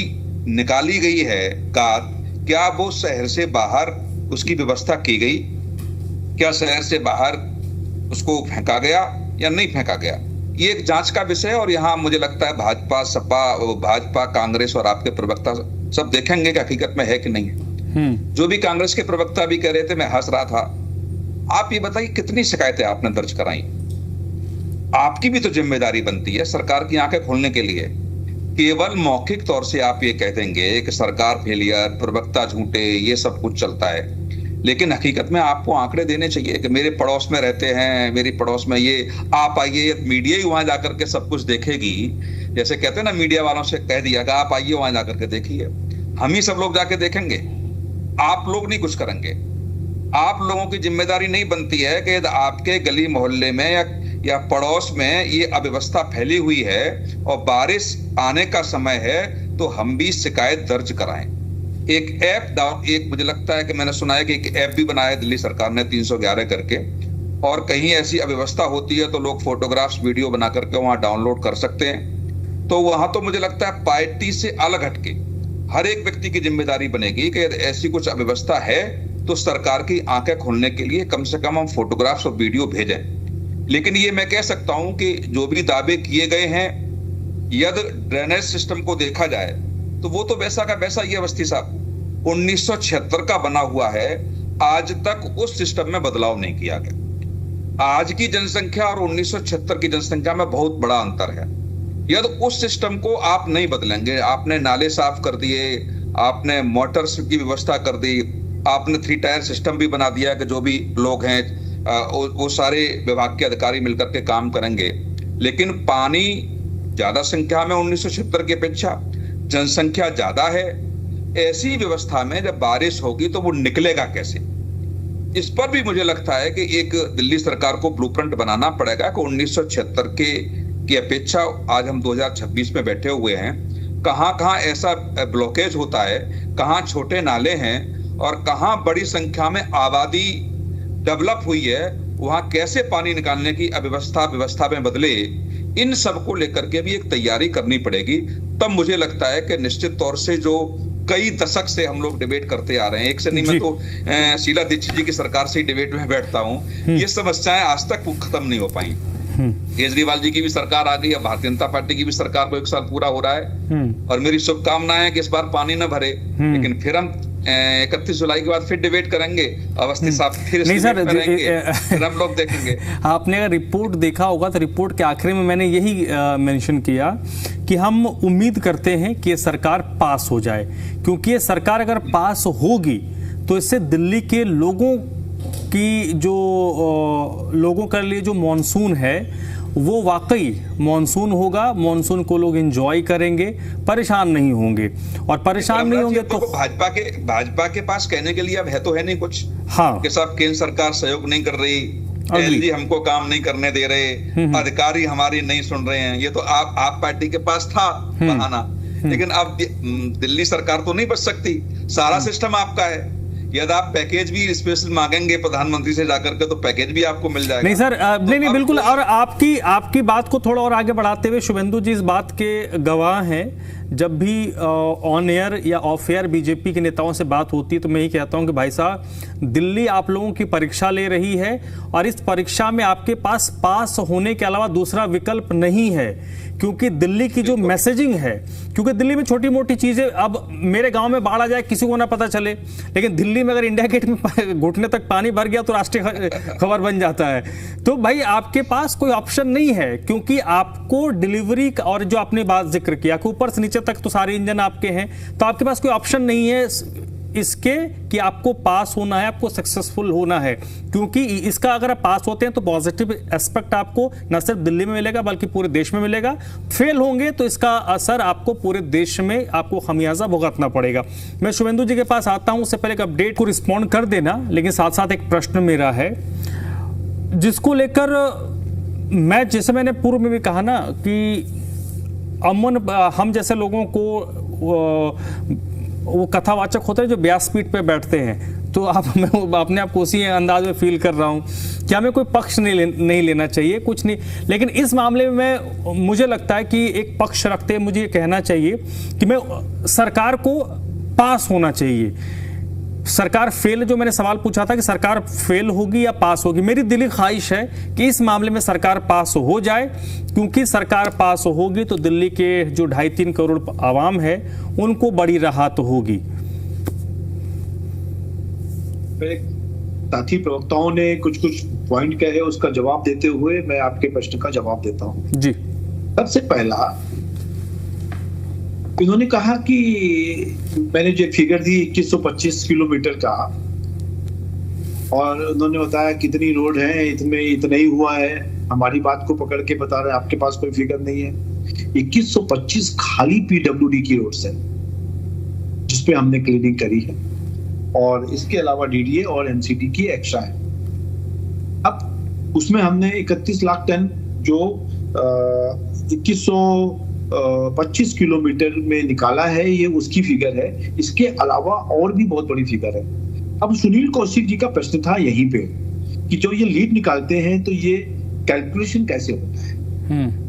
निकाली गई है गाद, क्या वो शहर से बाहर उसकी व्यवस्था की गई, क्या शहर से बाहर उसको फेंका गया या नहीं फेंका गया? ये एक जांच का विषय है। और यहाँ मुझे लगता है भाजपा, सपा, भाजपा, कांग्रेस और आपके प्रवक्ता सब देखेंगे कि हकीकत में है कि नहीं है। जो भी कांग्रेस के प्रवक्ता भी कह रहे थे, मैं हंस रहा था। आप ये बताइए कितनी शिकायतें आपने दर्ज कराई? आपकी भी तो जिम्मेदारी बनती है सरकार की आंखें खोलने के लिए। केवल मौखिक तौर से आप ये कह देंगे कि सरकार फेलियर, प्रवक्ता झूठे, ये सब कुछ चलता है, लेकिन हकीकत में आपको आंकड़े देने चाहिए कि मेरे पड़ोस में रहते हैं, मेरी पड़ोस में ये, आप आइए, मीडिया ही वहां जाकर के सब कुछ देखेगी। जैसे कहते हैं ना, मीडिया वालों से कह दिया कि आप आइए वहां जाकर के देखिए। हम ही सब लोग जाके देखेंगे, आप लोग नहीं कुछ करेंगे। आप लोगों की जिम्मेदारी नहीं बनती है कि यदि आपके गली मोहल्ले में या पड़ोस में ये अव्यवस्था फैली हुई है और बारिश आने का समय है तो हम भी शिकायत दर्ज कराएं। एक मुझे लगता है कि मैंने सुना है कि एक ऐप भी बनाया दिल्ली सरकार ने 311 करके, और कहीं ऐसी अव्यवस्था होती है तो लोग फोटोग्राफ्स वीडियो बना करके वहां डाउनलोड कर सकते हैं। तो वहां तो मुझे लगता है पार्टी से अलग हटके हर एक व्यक्ति की जिम्मेदारी बनेगी कि यदि ऐसी कुछ अव्यवस्था है तो सरकार की आंखें खोलने के लिए कम से कम हम फोटोग्राफ्स और वीडियो भेजें। लेकिन ये मैं कह सकता हूं कि जो भी दावे किए गए हैं, यदि ड्रेनेज सिस्टम को देखा जाए तो वो तो वैसा का वैसा ही है। अवस्थी साहब 1976 का बना हुआ है, आज तक उस सिस्टम में बदलाव नहीं किया गया। आज की जनसंख्या और 1976 की जनसंख्या में बहुत बड़ा अंतर है। यदि उस सिस्टम को आप नहीं बदलेंगे, आपने नाले साफ कर दिए, आपने मोटर्स की व्यवस्था कर दी, आपने 3 टायर सिस्टम भी बना दिया कि जो भी लोग हैं वो सारे विभाग के अधिकारी मिलकर के काम करेंगे, लेकिन पानी ज्यादा संख्या में 1976 की अपेक्षा जनसंख्या ज्यादा है। ऐसी व्यवस्था में जब बारिश होगी तो वो निकलेगा कैसे? इस पर भी मुझे लगता है कि एक दिल्ली सरकार को ब्लूप्रिंट बनाना पड़ेगा कि 1976 की अपेक्षा आज हम 2026 में बैठे हुए हैं, कहां कहां ऐसा ब्लॉकेज होता है, कहां छोटे नाले हैं और कहां बड़ी संख्या में आबादी डेवलप हुई है, वहां कैसे पानी निकालने की व्यवस्था में बदले। इन सब को लेकर के भी एक तैयारी करनी पड़ेगी। तब मुझे लगता है कि निश्चित तौर से जो कई दशक से हम लोग डिबेट करते आ रहे हैं, एक से नहीं, मैं तो शीला दीक्षित जी की सरकार से ही डिबेट में बैठता हूं, ये समस्याएं आज तक खत्म नहीं हो पाई। केजरीवाल जी की भी सरकार आ गई, अब भारतीय जनता पार्टी की भी सरकार को 1 साल पूरा हो रहा है और मेरी शुभकामनाएं है कि इस बार पानी न भरे। लेकिन फिर हम 31 जुलाई के बाद फिर डिबेट करेंगे, अवस्थी साहब फिर हम लोग देखेंगे। आपने अगर रिपोर्ट देखा होगा तो रिपोर्ट के आखिरी में मैंने यही मेंशन किया कि हम उम्मीद करते हैं कि ये सरकार पास हो जाए, क्योंकि ये सरकार अगर पास होगी तो इससे दिल्ली के लोगों के लिए जो मॉनसून है वो वाकई मॉनसून होगा। मॉनसून को लोग एंजॉय करेंगे, परेशान नहीं होंगे, और परेशान नहीं होंगे तो भाजपा के पास कहने के लिए अब है तो है नहीं कुछ। हाँ, कि साहब केंद्र सरकार सहयोग नहीं कर रही, एलजी हमको काम नहीं करने दे रहे, अधिकारी हमारी नहीं सुन रहे हैं, ये तो आप पार्टी के पास था बहाना। लेकिन अब दिल्ली सरकार तो नहीं बच सकती, सारा सिस्टम आपका है। यदि आप पैकेज भी स्पेशल मांगेंगे प्रधानमंत्री से जाकर के तो पैकेज भी आपको मिल जाएगा। नहीं सर, नहीं बिल्कुल। और आपकी बात को थोड़ा और आगे बढ़ाते हुए, शुभेंदु जी इस बात के गवाह हैं, जब भी ऑन एयर या ऑफ एयर बीजेपी के नेताओं से बात होती है तो मैं ही कहता हूं कि भाई साहब, दिल्ली आप लोगों की परीक्षा ले रही है और इस परीक्षा में आपके पास होने के अलावा दूसरा विकल्प नहीं है, क्योंकि दिल्ली की जो मैसेजिंग है, क्योंकि दिल्ली में छोटी मोटी चीजें, अब मेरे गांव में बाढ़ आ जाए किसी को ना पता चले, लेकिन दिल्ली में अगर इंडिया गेट में घुटने तक पानी भर गया तो राष्ट्रीय खबर बन जाता है। तो भाई आपके पास कोई ऑप्शन नहीं है, क्योंकि आपको डिलीवरी और जो आपने बात जिक्र किया कि ऊपर से नीचे तक तो सारे इंजन आपके हैं, तो आपके पास कोई ऑप्शन नहीं है इसके कि आपको पास होना है, आपको सक्सेसफुल होना है, क्योंकि इसका अगर आप पास होते हैं तो पॉजिटिव एस्पेक्ट आपको न सिर्फ दिल्ली में मिलेगा बल्कि पूरे देश में मिलेगा। फेल होंगे तो इसका असर आपको पूरे देश में आपको खमियाजा भुगतना पड़ेगा। मैं शुभेंदु जी के पास आता हूं, उससे पहले एक अपडेट को रिस्पॉन्ड कर देना, लेकिन साथ साथ एक प्रश्न मेरा है जिसको लेकर मैं, जैसे मैंने पूर्व में भी कहा ना कि अमन, हम जैसे लोगों को वो कथावाचक होते हैं जो व्यासपीठ पे बैठते हैं, तो मैं अपने आप को उसी अंदाज में फील कर रहा हूँ कि हमें कोई पक्ष नहीं लेना चाहिए, कुछ नहीं। लेकिन इस मामले में मुझे लगता है कि एक पक्ष रखते मुझे ये कहना चाहिए कि मैं सरकार को पास होना चाहिए। सरकार फेल, जो मैंने सवाल पूछा था कि सरकार फेल होगी या पास होगी, मेरी दिली ख्वाहिश है कि इस मामले में सरकार पास हो जाए, क्योंकि सरकार पास होगी तो दिल्ली के जो 2.5-3 करोड़ आवाम है उनको बड़ी राहत होगी। साथी प्रवक्ताओं ने कुछ पॉइंट कहे, उसका जवाब देते हुए मैं आपके प्रश्न का जवाब देता हूं जी। सबसे पहला, इन्होंने कहा कि मैंने जो फिगर दी 2125 किलोमीटर का, और उन्होंने बताया कितनी रोड है, इतना ही हुआ है। हमारी बात को पकड़ के बता रहे हैं, आपके पास कोई फिगर नहीं है। 2125 खाली पीडब्ल्यूडी की रोड है जिसपे हमने क्लीनिंग करी है। और इसके अलावा डीडीए और एनसीडी की एक्स्ट्रा है। अब उसमें हमने 31 लाख टन जो 2125 किलोमीटर में निकाला है, ये उसकी फिगर है। इसके अलावा और भी बहुत बड़ी फिगर है। अब सुनील कौशिक जी का प्रश्न था यहीं पे कि जो ये लीड निकालते हैं तो ये कैलकुलेशन कैसे होता है।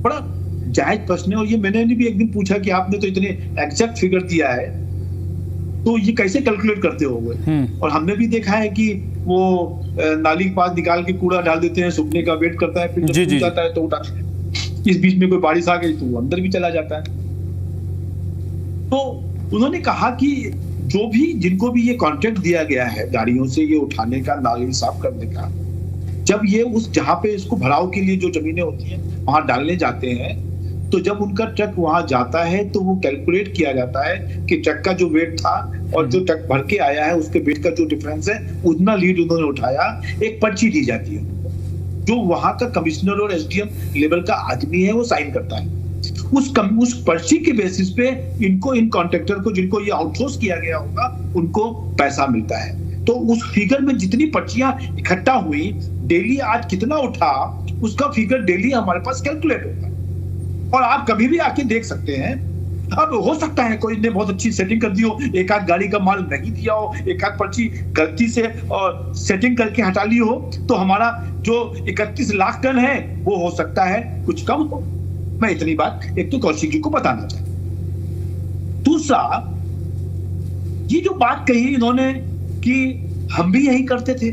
बड़ा जायज प्रश्न है, और ये मैंने भी एक दिन पूछा कि आपने तो इतने एग्जैक्ट फिगर दिया है तो ये कैसे कैलकुलेट करते होंगे। और हमने भी देखा है कि वो नाली के पास निकाल के कूड़ा डाल देते हैं, सूखने का वेट करता है, फिर जब सूख जाता है तो उठा, इस बीच में कोई बारिश आ गई तो वो अंदर भी चला जाता है। तो उन्होंने कहा कि जो भी जिनको भी ये कॉन्ट्रैक्ट दिया गया है गाड़ियों से ये उठाने का, नाली साफ करने का, जब ये उस जहां पे इसको भराव के लिए जो जमीनें होती हैं वहां डालने जाते हैं, तो जब उनका ट्रक वहां जाता है तो वो कैलकुलेट किया जाता है कि ट्रक का जो वेट था और जो ट्रक भर के आया है उसके वेट का जो डिफरेंस है उतना लीड उन्होंने उठाया। एक पर्ची दी जाती है जो वहां का कमिश्नर और एसडीएम लेवल का आदमी है वो साइन करता है। उस पर्ची के बेसिस पे इनको, इन कॉन्ट्रैक्टर को जिनको ये आउटसोर्स किया गया होगा, उनको पैसा मिलता है। तो उस फिगर में जितनी पर्चियां इकट्ठा हुई, डेली आज कितना उठा, उसका फिगर डेली हमारे पास कैलकुलेट होता है और आप कभी भी आके देख सकते हैं। अब हो सकता है कोई ने बहुत अच्छी सेटिंग कर दी हो, एक आध गाड़ी का माल नहीं दिया हो, एक आध पर्ची गलती से और सेटिंग करके हटा ली हो, तो हमारा जो 31 लाख टन है वो हो सकता है कुछ कम हो। मैं इतनी बात एक तो कौशिक जी को बताना चाहता हूं। दूसरा, ये जो बात कही इन्होंने कि हम भी यही करते थे,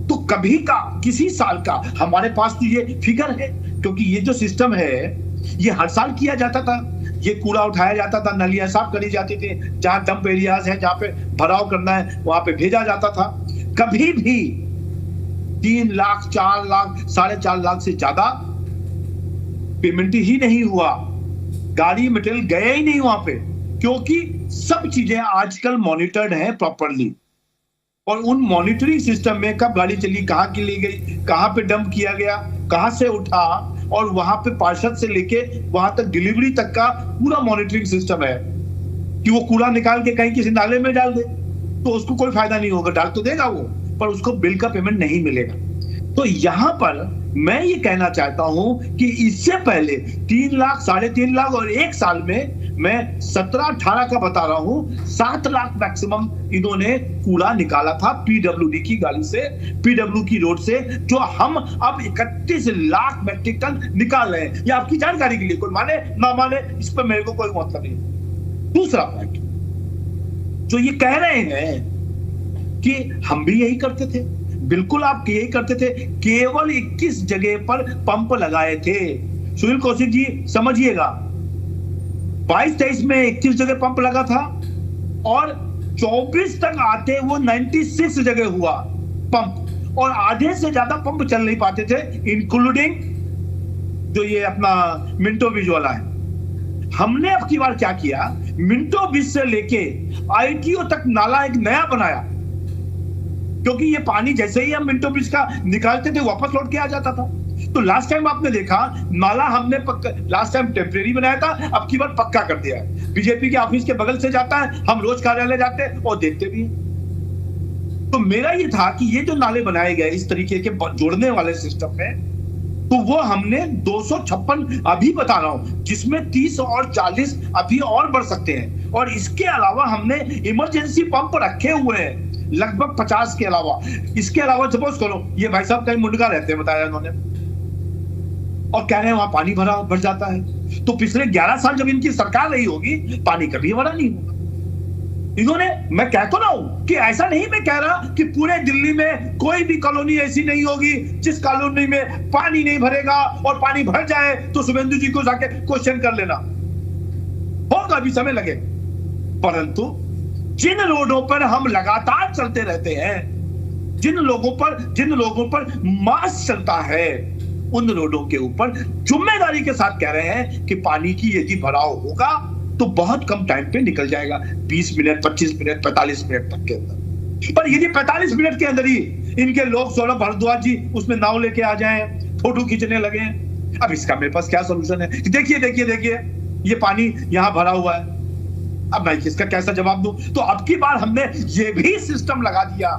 तो कभी का किसी साल का हमारे पास तो ये फिगर है, क्योंकि ये जो सिस्टम है ये हर साल किया जाता था। ये कूड़ा उठाया जाता था, नलियां साफ करी जाती थी, जहां डंप एरियाज है, जहां पे भराव करना है वहां पे भेजा जाता था। कभी भी 3 लाख, 4 लाख, 4.5 लाख से ज्यादा पेमेंट ही नहीं हुआ, गाड़ी मटेरियल गया ही नहीं वहां पे, क्योंकि सब चीजें आजकल मॉनिटर्ड है प्रॉपरली। और उन मॉनिटरिंग सिस्टम में कब गाड़ी चली, कहां की ली गई, कहां पे डंप किया गया, कहां से उठा, और वहां पे पार्सल से लेके वहां तक डिलीवरी तक का पूरा मॉनिटरिंग सिस्टम है। कि वो कूड़ा निकाल के कहीं किसी नाले में डाल दे तो उसको कोई फायदा नहीं होगा, डाल तो देगा वो, पर उसको बिल का पेमेंट नहीं मिलेगा। तो यहां पर मैं ये कहना चाहता हूं कि इससे पहले 3 लाख, 3.5 लाख और एक साल में मैं 17-18 का बता रहा हूं, 7 लाख मैक्सिमम इन्होंने कूड़ा निकाला था पीडब्ल्यूडी की गाड़ी से, पीडब्ल्यू की रोड से, जो हम अब 31 लाख मैट्रिक टन निकाल रहे हैं। ये आपकी जानकारी के लिए, कोई माने ना माने इस पर मेरे को कोई मतलब नहीं। दूसरा पॉइंट, जो ये कह रहे हैं कि हम भी यही करते थे, बिल्कुल आप यही करते थे, केवल 21 जगह पर पंप लगाए थे। सुनील कौशिक जी समझिएगा, 22-23 में 21 जगह पंप लगा था और 24 तक आते वो 96 जगह हुआ पंप, और आधे से ज्यादा पंप चल नहीं पाते थे, इंक्लूडिंग जो ये अपना मिंटो बीज वाला है। हमने अब की बार क्या किया, मिंटो बीज से लेके आईटीओ तक नाला एक नया बनाया, क्योंकि ये पानी जैसे ही हम मिंटो बीज का निकालते थे वापस लौट के आ जाता था। तो लास्ट टाइम आपने देखा नाला हमने लास्ट टाइम टेम्परेरी बनाया था, अब की बार पक्का कर दिया है। बीजेपी के ऑफिस के बगल से जाता है, हम रोज कार्यालय जाते हैं और देखते भी हैं। तो मेरा ये था कि ये जो नाले बनाए गए इस तरीके के जोड़ने वाले सिस्टम में, तो वो हमने 256 अभी बता रहा हूं, जिसमें 30 और 40 अभी और बढ़ सकते हैं। और इसके अलावा हमने इमरजेंसी पंप रखे हुए हैं लगभग 50 के अलावा। इसके अलावा सपोज करो ये भाई साहब कहीं मुंडका रहते हैं, बताया उन्होंने, और कह रहे हैं वहां पानी भर जाता है। तो पिछले 11 साल जब इनकी सरकार रही होगी, पानी कभी भरा नहीं होगा। इन्होंने, मैं कह तो रहा हूं कि ऐसा नहीं मैं कह रहा कि पूरे दिल्ली में कोई भी कॉलोनी ऐसी नहीं होगी जिस कॉलोनी में पानी नहीं भरेगा, और पानी भर जाए तो शुभेंदु जी को जाके क्वेश्चन कर लेना होगा, अभी समय लगे। परंतु जिन रोडों पर हम लगातार चलते रहते हैं, जिन लोगों पर मास चलता है, उन रोडों के ऊपर जिम्मेदारी के साथ कह रहे हैं कि पानी की यदि भराव होगा तो बहुत कम टाइम पे निकल जाएगा, 20 मिनट, 25 मिनट, 45 मिनट तक के अंदर। पर यदि 45 मिनट के अंदर ही इनके लोग सौरभ भारद्वाज जी उसमें नाव लेके आ जाएं, फोटो खींचने लगे, अब इसका मेरे पास क्या सोल्यूशन है? देखिए ये पानी यहां भरा हुआ है, अब मैं किसका कैसा जवाब दूं? तो अब की बार हमने ये भी सिस्टम लगा दिया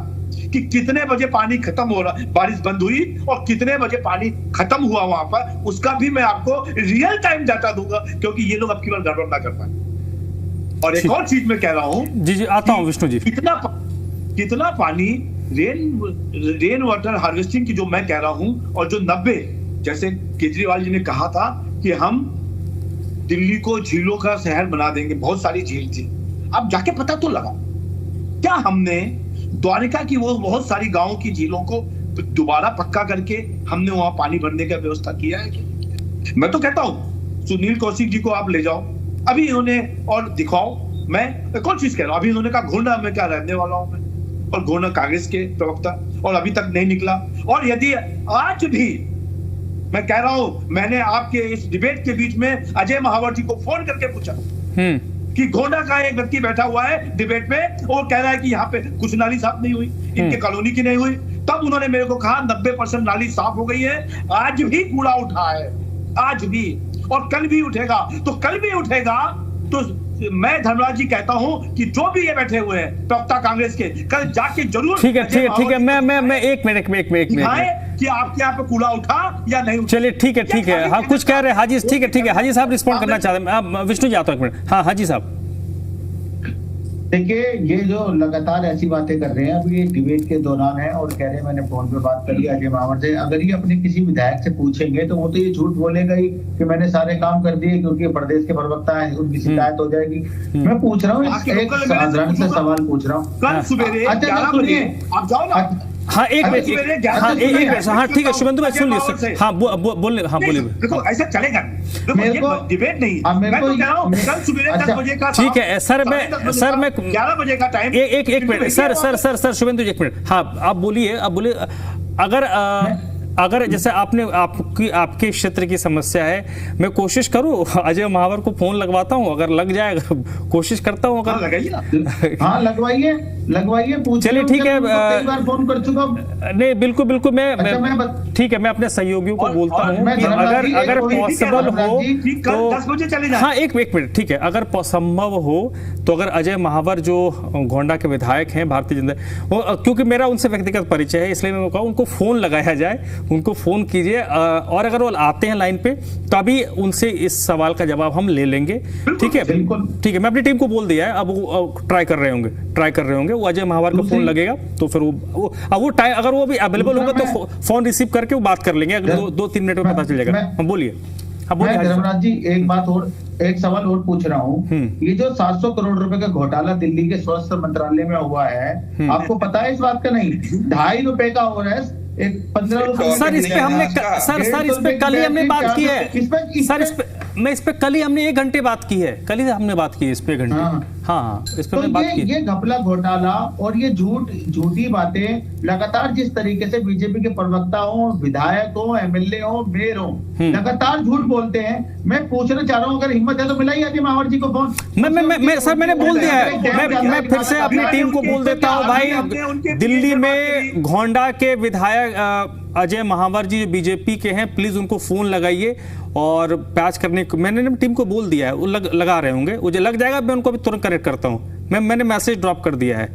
कि कितने बजे पानी खत्म हो रहा, बारिश बंद हुई और कितने बजे पानी खत्म हुआ वहां पर, उसका भी मैं आपको रियल टाइम डाटा दूंगा, क्योंकि ये लोग अब की बार गड़बड़ ना कर पाए। और एक और चीज मैं कह रहा हूं, जी आता हूं विष्णु जी, कितना पानी रेन वाटर हार्वेस्टिंग की जो मैं कह रहा हूं, और जो 90, जैसे केजरीवाल जी ने कहा था कि हम दिल्ली को झीलों का शहर बना देंगे, बहुत सारी झील थी, अब जाके पता तो लगा क्या हमने द्वारिका की वो बहुत सारी गांवों की झीलों को दोबारा पक्का करके हमने वहां पानी भरने का व्यवस्था किया है? मैं तो कहता हूं सुनील कौशिक जी को आप ले जाओ अभी इन्होंने और दिखाओ। मैं कौन चीज कह रहा हूं, अभी इन्होंने कहा घोरना में क्या रहने वाला हूं मैं, और घोरना कांग्रेस के प्रवक्ता, और अभी तक नहीं निकला। और यदि आज भी मैं कह रहा हूं, मैंने आपके इस डिबेट के बीच में अजय महावर जी को फोन करके पूछा कि गोंडा का एक व्यक्ति बैठा हुआ है डिबेट में और कह रहा है कि यहाँ पे कुछ नाली साफ नहीं हुई, इनके कॉलोनी की नहीं हुई, तब उन्होंने मेरे को कहा 90% नाली साफ हो गई है, आज भी कूड़ा उठा है, आज भी, और कल भी उठेगा। तो कल भी उठेगा तो मैं धर्मराज जी कहता हूं कि जो भी ये बैठे हुए हैं प्रवक्ता कांग्रेस के, कल जाके जरूर ठीक है मैं एक मिनट कि आपके यहाँ पे कूड़ा उठा या नहीं उठा। चलिए ठीक है हाँ कुछ कह रहे हैं हाजी, ठीक है हाजी साहब रिस्पॉन्ड करना चाहते हैं, विष्णु जी आता हूं एक मिनट। हाँ हाजी साहब देखिए, ये जो लगातार ऐसी बातें कर रहे हैं, अब ये डिबेट के दौरान है और कह रहे हैं मैंने फोन पे बात कर लिया अजय महावर से, अगर ये अपने किसी विधायक से पूछेंगे तो वो तो ये झूठ बोलेगा ही कि मैंने सारे काम कर दिए क्योंकि प्रदेश के प्रवक्ता है, उनकी शिकायत हो जाएगी। मैं पूछ रहा हूँ एक साधारण सा सवाल पूछ रहा हूँ, कल सवेरे 11 बजे आप जाओ ना। हाँ एक मिनट हाँ ठीक है शुभेंदु भाई सुन लीजिए, हाँ बोलिए देखो ऐसा चलेगा, डिबेट नहीं, मैं तो कह रहा हूं कल सवेरे 10 बजे का, ठीक है सर मैं 11 बजे का टाइम, एक मिनट सर शुभेंदु जी एक मिनट, हाँ आप बोलिए अगर जैसे आपके क्षेत्र की समस्या है, मैं कोशिश करूं अजय महावर को फोन लगवाता हूं, अगर लग जाए कोशिश करता हूं, अगर लगाइए हाँ लगवाइए चलिए ठीक है, कई बार फोन कर चुका नहीं बिल्कुल मैं ठीक है मैं अपने सहयोगियों को बोलता हूं कि अगर पॉसिबल हो तो 10 बजे चले जाए। हाँ एक मिनट ठीक है, अगर संभव हो तो अगर अजय महावर जो गोंडा के विधायक हैं भारतीय जनता, क्योंकि मेरा उनसे व्यक्तिगत परिचय है इसलिए मैं कहूँ उनको फोन लगाया जाए, उनको फोन कीजिए, और अगर वो आते हैं लाइन पे तो अभी उनसे इस सवाल का जवाब हम ले लेंगे। ठीक है मैं अपनी टीम को बोल दिया है, अब वो ट्राई कर रहे होंगे वो अजय महावर का फोन लगेगा तो फिर वो टाइम अगर वो भी अवेलेबल होगा तो फोन रिसीव करके वो बात कर लेंगे, अगर 2-3 मिनट में पता चल जाएगा। हम बोलिए धर्मराज जी एक बात और, एक सवाल और पूछ रहा हूँ, ये जो 700 करोड़ रुपए का घोटाला दिल्ली के स्वास्थ्य मंत्रालय में हुआ है, आपको पता है इस बात का? नहीं, ₹2.5 का हो रहा है, एक 15 रुपए। सर इस पे हमने इस पे कल ही हमने बात की है सर, इस पे कल ही हमने 1 घंटे बात की है, कल ही हमने बात की है इस पे 1 घंटे। हाँ इस पे बात की। ये घपला घोटाला और ये झूठी बातें लगातार जिस तरीके से बीजेपी के प्रवक्ता हो, विधायक हो, एमएलए हो, मेयर हो, लगातार झूठ बोलते हैं। मैं पूछना चाह रहा हूँ, अगर हिम्मत है तो मिलाइए अजय महावर जी को फोन। सर मैंने बोल दिया है, मैं फिर से अपनी टीम को बोल देता हूँ भाई, दिल्ली में गोंडा के विधायक अजय महावर जी बीजेपी के हैं, प्लीज उनको फोन लगाइए और पैच करने को मैंने टीम को बोल दिया है, वो लगा रहे होंगे, वो जो लग जाएगा मैं उनको भी तुरंत कनेक्ट करता हूं। मैंने मैसेज ड्रॉप कर दिया है।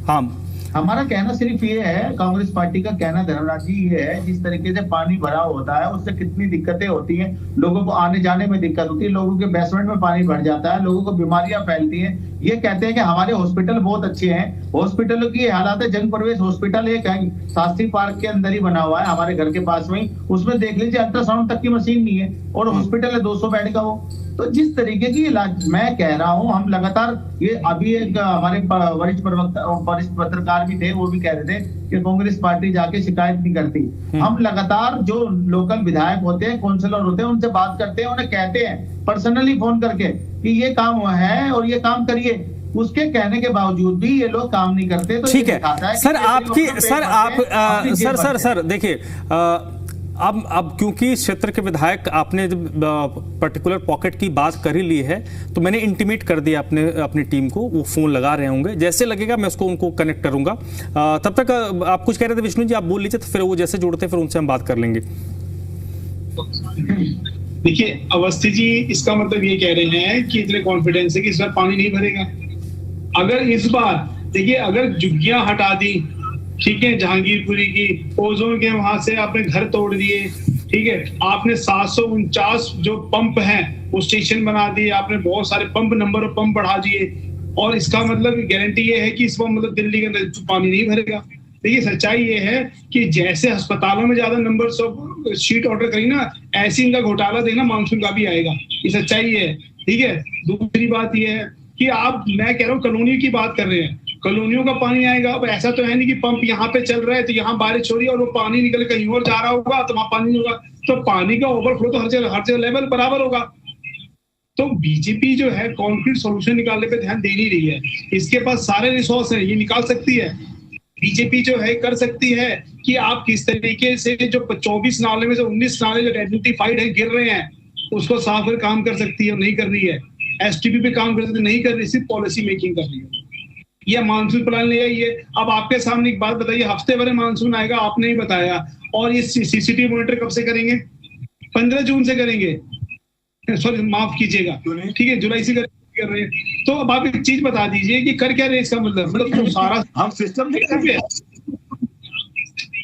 हाँ हमारा कहना सिर्फ ये है, कांग्रेस पार्टी का कहना धर्मराज जी ये है, जिस तरीके से पानी भरा होता है उससे कितनी दिक्कतें होती हैं, लोगों को आने जाने में दिक्कत होती है, लोगों के बेसमेंट में पानी भर जाता है, लोगों को बीमारियां फैलती हैं। ये कहते हैं कि हमारे हॉस्पिटल बहुत अच्छे हैं, हॉस्पिटलों की हालात है, जंग प्रवेश हॉस्पिटल एक है शास्त्री पार्क के अंदर ही बना हुआ है हमारे घर के पास में ही, उसमें देख लीजिए अल्ट्रासाउंड तक की मशीन नहीं है, और हॉस्पिटल है 200 बेड का वो। तो जिस तरीके की इलाज मैं कह रहा हूं, हम लगातार ये अभी एक हमारे वरिष्ठ पत्रकार भी थे, वो भी कह रहे थे कि कांग्रेस पार्टी जाके शिकायत नहीं करती। हम लगातार जो लोकल विधायक होते हैं, काउंसिलर होते हैं, उनसे बात करते हैं, उन्हें कहते हैं पर्सनली फोन करके कि ये काम है और ये काम करिए, उसके कहने के बावजूद भी ये लोग काम नहीं करते। तो ठीक है सर देखिए, अब क्योंकि इस क्षेत्र के विधायक आपने जब पर्टिकुलर पॉकेट की बात कर ही ली है, तो मैंने इंटीमेट कर दिया अपनी टीम को, वो फोन लगा रहे होंगे, जैसे लगेगा मैं उसको उनको कनेक्ट करूंगा। तब तक आप कुछ कह रहे थे विष्णु जी, आप बोल लीजिए, तो फिर वो जैसे जुड़ते फिर उनसे हम बात कर लेंगे। देखिए अवस्थी जी, इसका मतलब ये कह रहे हैं कि इतने कॉन्फिडेंस है कि इस बार पानी नहीं भरेगा। अगर इस बार देखिए, अगर झुग्गियां हटा दी, ठीक है, जहांगीरपुरी की, ओजोन के वहां से आपने घर तोड़ दिए, ठीक है, आपने 749 जो पंप हैं वो स्टेशन बना दिए, आपने बहुत सारे पंप, नंबर ऑफ पंप बढ़ा दिए, और इसका मतलब गारंटी ये है कि इस बार मतलब दिल्ली के अंदर पानी नहीं भरेगा। देखिए सच्चाई ये है कि जैसे अस्पतालों में ज्यादा नंबर ऑफ शीट ऑर्डर करी ना, ऐसे इनका घोटाला देना मानसून का भी आएगा। ये सच्चाई है, ठीक है। दूसरी बात ये है कि आप, मैं कह रहा हूँ कॉलोनियों की बात कर रहे हैं, कॉलोनियों का पानी आएगा। अब ऐसा तो है नहीं कि पंप यहाँ पे चल रहा है तो यहाँ बारिश हो रही है और वो पानी निकल कहीं और जा रहा होगा तो वहां पानी नहीं होगा, तो पानी का ओवरफ्लो तो हर जगह लेवल बराबर होगा। तो बीजेपी जो है कॉन्क्रीट सोल्यूशन निकालने पे ध्यान दे नहीं रही है। इसके पास सारे रिसोर्स है, ये निकाल सकती है। बीजेपी जो है कर सकती है कि आप किस तरीके से जो 24 नाले में से 19 नाले जो आइडेंटिफाइड है गिर रहे हैं उसको साफ कर काम कर सकती है, नहीं कर रही है। एसटीपी पे काम कर सकती है, नहीं कर रही, सिर्फ पॉलिसी मेकिंग कर रही है। ये मानसून प्लान ले आइए। अब आपके सामने एक बात बताइए, हफ्ते भर मानसून आएगा, आपने ही बताया, और ये सीसीटीवी मॉनिटर कब से करेंगे? 15 जून से करेंगे, सॉरी माफ कीजिएगा, ठीक है, जुलाई से कर रहे हैं। तो अब आप एक चीज बता दीजिए कि कर क्या रहे, इसका मतलब तो सारा हम सिस्टम नहीं कर रहे।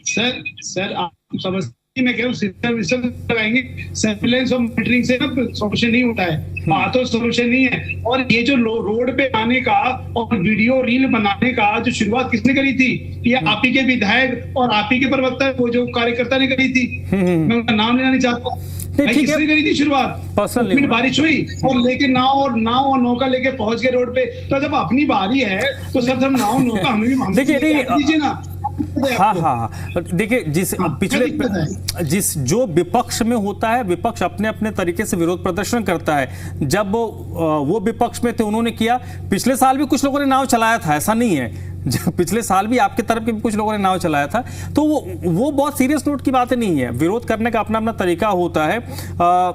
सर आप समझ, मैं कह रहा हूँ सिस्टम लगाएंगे, सर्विलेंस और मॉनिटरिंग से ना सोल्यूशन नहीं होता है, बात तो सोल्यूशन नहीं है। और ये जो रोड पे आने का और वीडियो रील बनाने का जो शुरुआत किसने करी थी? ये आप ही के विधायक और आप ही के प्रवक्ता, वो जो कार्यकर्ता ने करी थी, मैं उनका नाम लेना नहीं चाहता। किसने करी थी शुरुआत? फिर बारिश हुई और लेके नाव और नौका लेके पहुंच गए रोड पे। तो जब अपनी बारी है तो सर हम नाव नौका हमें भी दीजिए ना। हाँ, देखिए जिस जो विपक्ष में होता है, विपक्ष अपने अपने तरीके से विरोध प्रदर्शन करता है। जब वो विपक्ष में थे उन्होंने किया, पिछले साल भी कुछ लोगों ने नाव चलाया था, ऐसा नहीं है, पिछले साल भी आपके तरफ के कुछ लोगों ने नाव चलाया था। तो वो बहुत सीरियस नोट की बातें नहीं है, विरोध करने का अपना अपना तरीका होता है।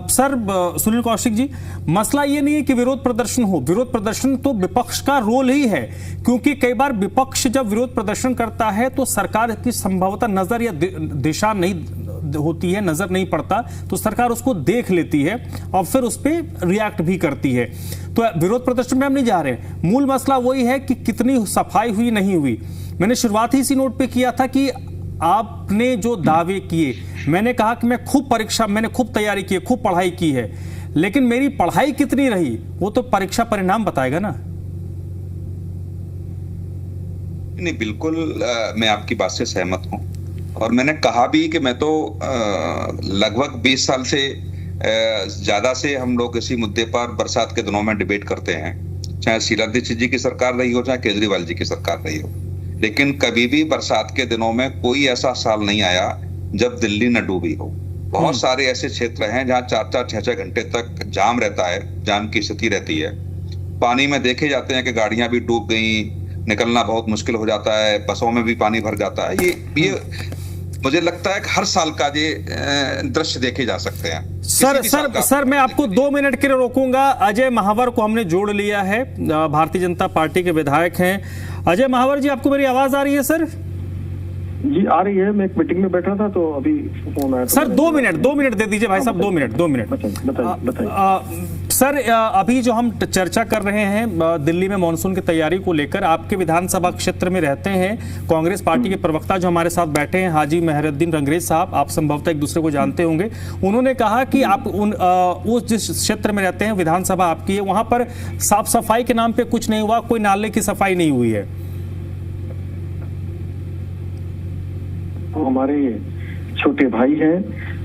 सर सुनील कौशिक जी, मसला ये नहीं है कि विरोध प्रदर्शन हो, विरोध प्रदर्शन तो विपक्ष का रोल ही है, क्योंकि कई बार विपक्ष जब विरोध प्रदर्शन करता है तो सरकार की संभवतः नजर या दिशा नहीं होती है, नजर नहीं पड़ता, तो सरकार उसको देख लेती है और फिर उस पर रिएक्ट भी करती है। तो विरोध प्रदर्शन में हम नहीं जा रहे, मूल मसला वही है कि कितनी सफाई हुई नहीं हुई। मैंने शुरुआत ही इसी नोट पे किया था कि आपने जो दावे किए, मैंने कहा कि मैंने खूब तैयारी की है, खूब पढ़ाई की है, लेकिन मेरी पढ़ाई कितनी रही वो तो परीक्षा परिणाम बताएगा ना। नहीं, बिल्कुल मैं आपकी बात से सहमत हूं, और मैंने कहा भी कि मैं तो लगभग 20 साल से ज्यादा से हम लोग इसी मुद्दे पर बरसात के दिनों में डिबेट करते हैं, चाहे शीला दीक्षित जी की सरकार रही हो चाहे केजरीवाल जी की सरकार रही हो, लेकिन कभी भी बरसात के दिनों में कोई ऐसा साल नहीं आया जब दिल्ली न डूबी हो। बहुत सारे ऐसे क्षेत्र हैं जहां 4-4, 6-6 घंटे तक जाम रहता है, जाम की स्थिति रहती है। पानी में देखे जाते हैं कि गाड़ियां भी डूब गई, निकलना बहुत मुश्किल हो जाता है, बसों में भी पानी भर जाता है। ये मुझे लगता है कि हर साल का ये दृश्य देखे जा सकते हैं। सर मैं आपको 2 मिनट के लिए रोकूंगा। अजय महावर को हमने जोड़ लिया है, भारतीय जनता पार्टी के विधायक हैं। अजय महावर जी, आपको मेरी आवाज आ रही है सर? जी आ रही है, मैं एक मीटिंग में बैठा था तो अभी फोन आया। सर 2 मिनट दे दीजिए भाई साहब, 2 मिनट। बताइए सर, अभी जो हम चर्चा कर रहे हैं दिल्ली में मानसून की तैयारी को लेकर, आपके विधानसभा क्षेत्र में रहते हैं कांग्रेस पार्टी के प्रवक्ता जो हमारे साथ बैठे हैं, हाजी मेहरुद्दीन रंगरेज साहब, आप संभवतः एक दूसरे को जानते होंगे। उन्होंने कहा कि आप उस जिस क्षेत्र में रहते हैं, विधानसभा आपकी है, वहां पर साफ सफाई के नाम पे कुछ नहीं हुआ, कोई नाले की सफाई नहीं हुई है। वो हमारे छोटे भाई हैं,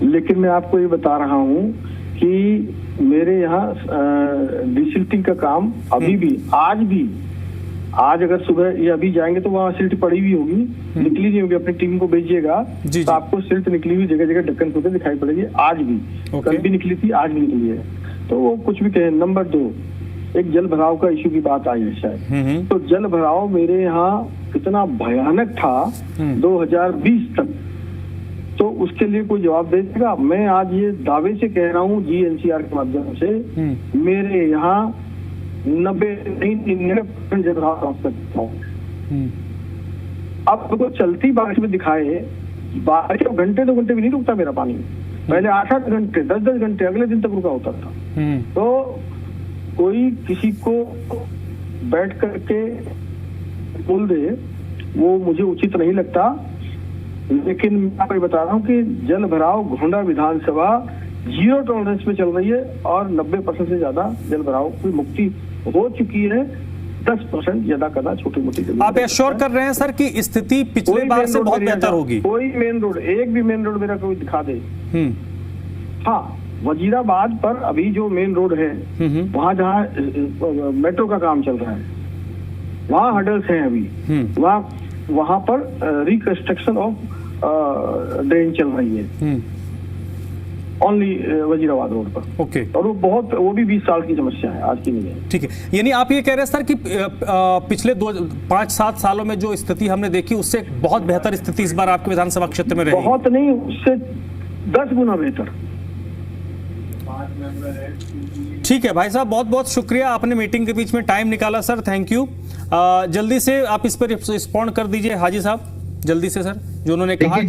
लेकिन मैं आपको ये बता रहा हूँ कि मेरे यहाँ डिसिल्टिंग का काम अभी भी आज अगर सुबह ये अभी जाएंगे तो वहाँ सिल्ट पड़ी हुई होगी, निकली नहीं होगी, अपनी टीम को भेजिएगा तो आपको सिल्ट निकली हुई जगह जगह ढक्कन खोते दिखाई पड़ेगी। आज भी, कल भी निकली थी, आज भी निकली है, तो वो कुछ भी कहे। नंबर 2, एक जल भराव का इशू की बात आई है शायद, तो जल भराव मेरे यहाँ कितना भयानक था 2020 तक, तो उसके लिए कोई जवाब दे देगा? मैं आज ये दावे से कह रहा हूँ GNCR के माध्यम से, मेरे यहाँ 90% जल भराव सकता हूँ। अब तो चलती बारिश में दिखाए, बारिश घंटे 2 घंटे भी नहीं रुकता मेरा पानी, पहले 8-8 घंटे 10-10 घंटे अगले दिन तक रुका होता था। तो कोई किसी को बैठ करके बोल दे वो मुझे उचित नहीं लगता, लेकिन मैं आपको ये बता रहा हूँ कि जल भराव गोंडा विधानसभा 0 टॉलरेंस पे चल रही है और 90% से ज्यादा जल भराव की मुक्ति हो चुकी है। 10% ज्यादा कदा छोटी मोटी। आप एश्योर कर रहे हैं सर कि स्थिति पिछले बार से बहुत बेहतर होगी? कोई मेन रोड, एक भी मेन रोड मेरा कोई दिखा दे। हाँ, वजीराबाद पर अभी जो मेन रोड है वहाँ जहाँ मेट्रो का काम चल रहा है वहाँ हडल्स हैं अभी। वहाँ पर रिकंस्ट्रक्शन ऑफ ड्रेन चल रही है ओनली वजीराबाद रोड पर। ओके। और वो भी 20 साल की समस्या है, आज की नहीं है। ठीक है, यानी आप ये कह रहे हैं सर कि पिछले 5-7 सालों में जो स्थिति हमने देखी उससे बहुत बेहतर स्थिति इस बार आपके विधानसभा क्षेत्र में रहेगी? बहुत नहीं, उससे 10 गुना बेहतर। ठीक है भाई साहब, बहुत बहुत शुक्रिया, आपने मीटिंग के बीच में टाइम निकाला सर, थैंक यू। जल्दी से आप इस पर रिस्पॉन्ड कर दीजिए हाजी साहब, जल्दी से सर, जो उन्होंने कहा।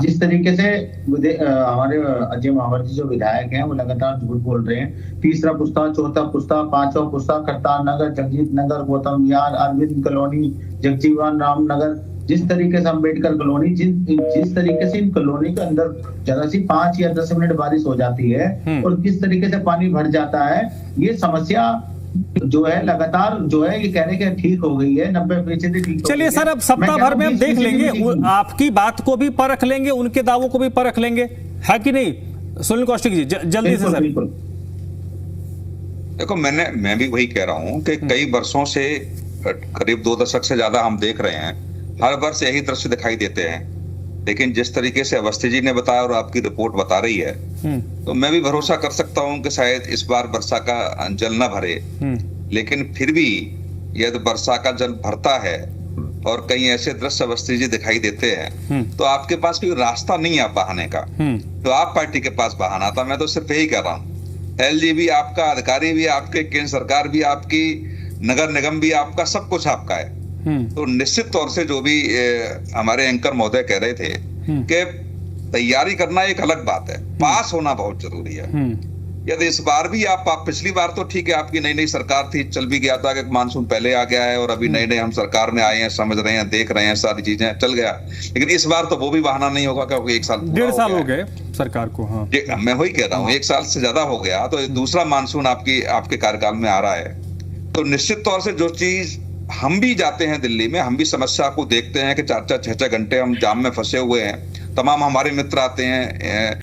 जिस तरीके से हमारे अजय महावर्ती जो विधायक हैं वो लगातार झूठ बोल रहे हैं। तीसरा पुस्ता, चौथा पुस्ता, पांचवा पुस्ता, करतार नगर, जगजीत नगर, गौतम विहार, अरविंद कॉलोनी, जगजीवन राम नगर, जिस तरीके से अम्बेडकर कॉलोनी, जिस तरीके से इन कॉलोनी के अंदर ज्यादा सी 5 या 10 मिनट बारिश हो जाती है और किस तरीके से पानी भर जाता है, ये समस्या जो है लगातार जो है ये कह रहे हैं ठीक हो गई है, 90% ठीक। चलिए सर, अब सप्ताह भर में हम देख लेंगे, आपकी बात को भी परख लेंगे, उनके दावों को भी परख लेंगे, है कि नहीं सुनील कौशिक जी? जल्दी से सर। देखो, मैं भी वही कह रहा हूं कि कई वर्षों से, करीब 2 दशक से ज्यादा हम देख रहे हैं, हर वर्ष यही दृश्य दिखाई देते हैं। लेकिन जिस तरीके से अवस्थी जी ने बताया और आपकी रिपोर्ट बता रही है, तो मैं भी भरोसा कर सकता हूं कि शायद इस बार वर्षा का जल न भरे। लेकिन फिर भी यदि वर्षा का जल भरता है और कहीं ऐसे दृश्य अवस्थी जी दिखाई देते हैं, तो आपके पास कोई रास्ता नहीं है बहाने का, तो आप पार्टी के पास बहाना था। मैं तो सिर्फ यही कह रहा हूँ, एलजी भी आपका, अधिकारी भी आपके, केंद्र सरकार भी आपकी, नगर निगम भी आपका, सब कुछ आपका है। तो निश्चित तौर से जो भी हमारे एंकर महोदय कह रहे थे कि तैयारी करना एक अलग बात है, पास होना बहुत जरूरी है। यदि इस बार भी आप पिछली बार तो ठीक है, आपकी नई नई सरकार थी, चल भी गया था कि मानसून पहले आ गया है, और अभी नए नए हम सरकार में आए हैं, समझ रहे हैं, देख रहे हैं, सारी चीजें चल गया। लेकिन इस बार तो वो भी बहाना नहीं होगा, क्योंकि 1 साल 1.5 साल हो गए सरकार को। हाँ, मैं वही कह रहा हूँ, 1 साल से ज्यादा हो गया, तो दूसरा मानसून आपके कार्यकाल में आ रहा है। तो निश्चित तौर से जो चीज हम भी जाते हैं दिल्ली में, हम भी समस्या को देखते हैं कि 4-4, 6-6 घंटे हम जाम में फंसे हुए हैं, तमाम हमारे मित्र आते हैं,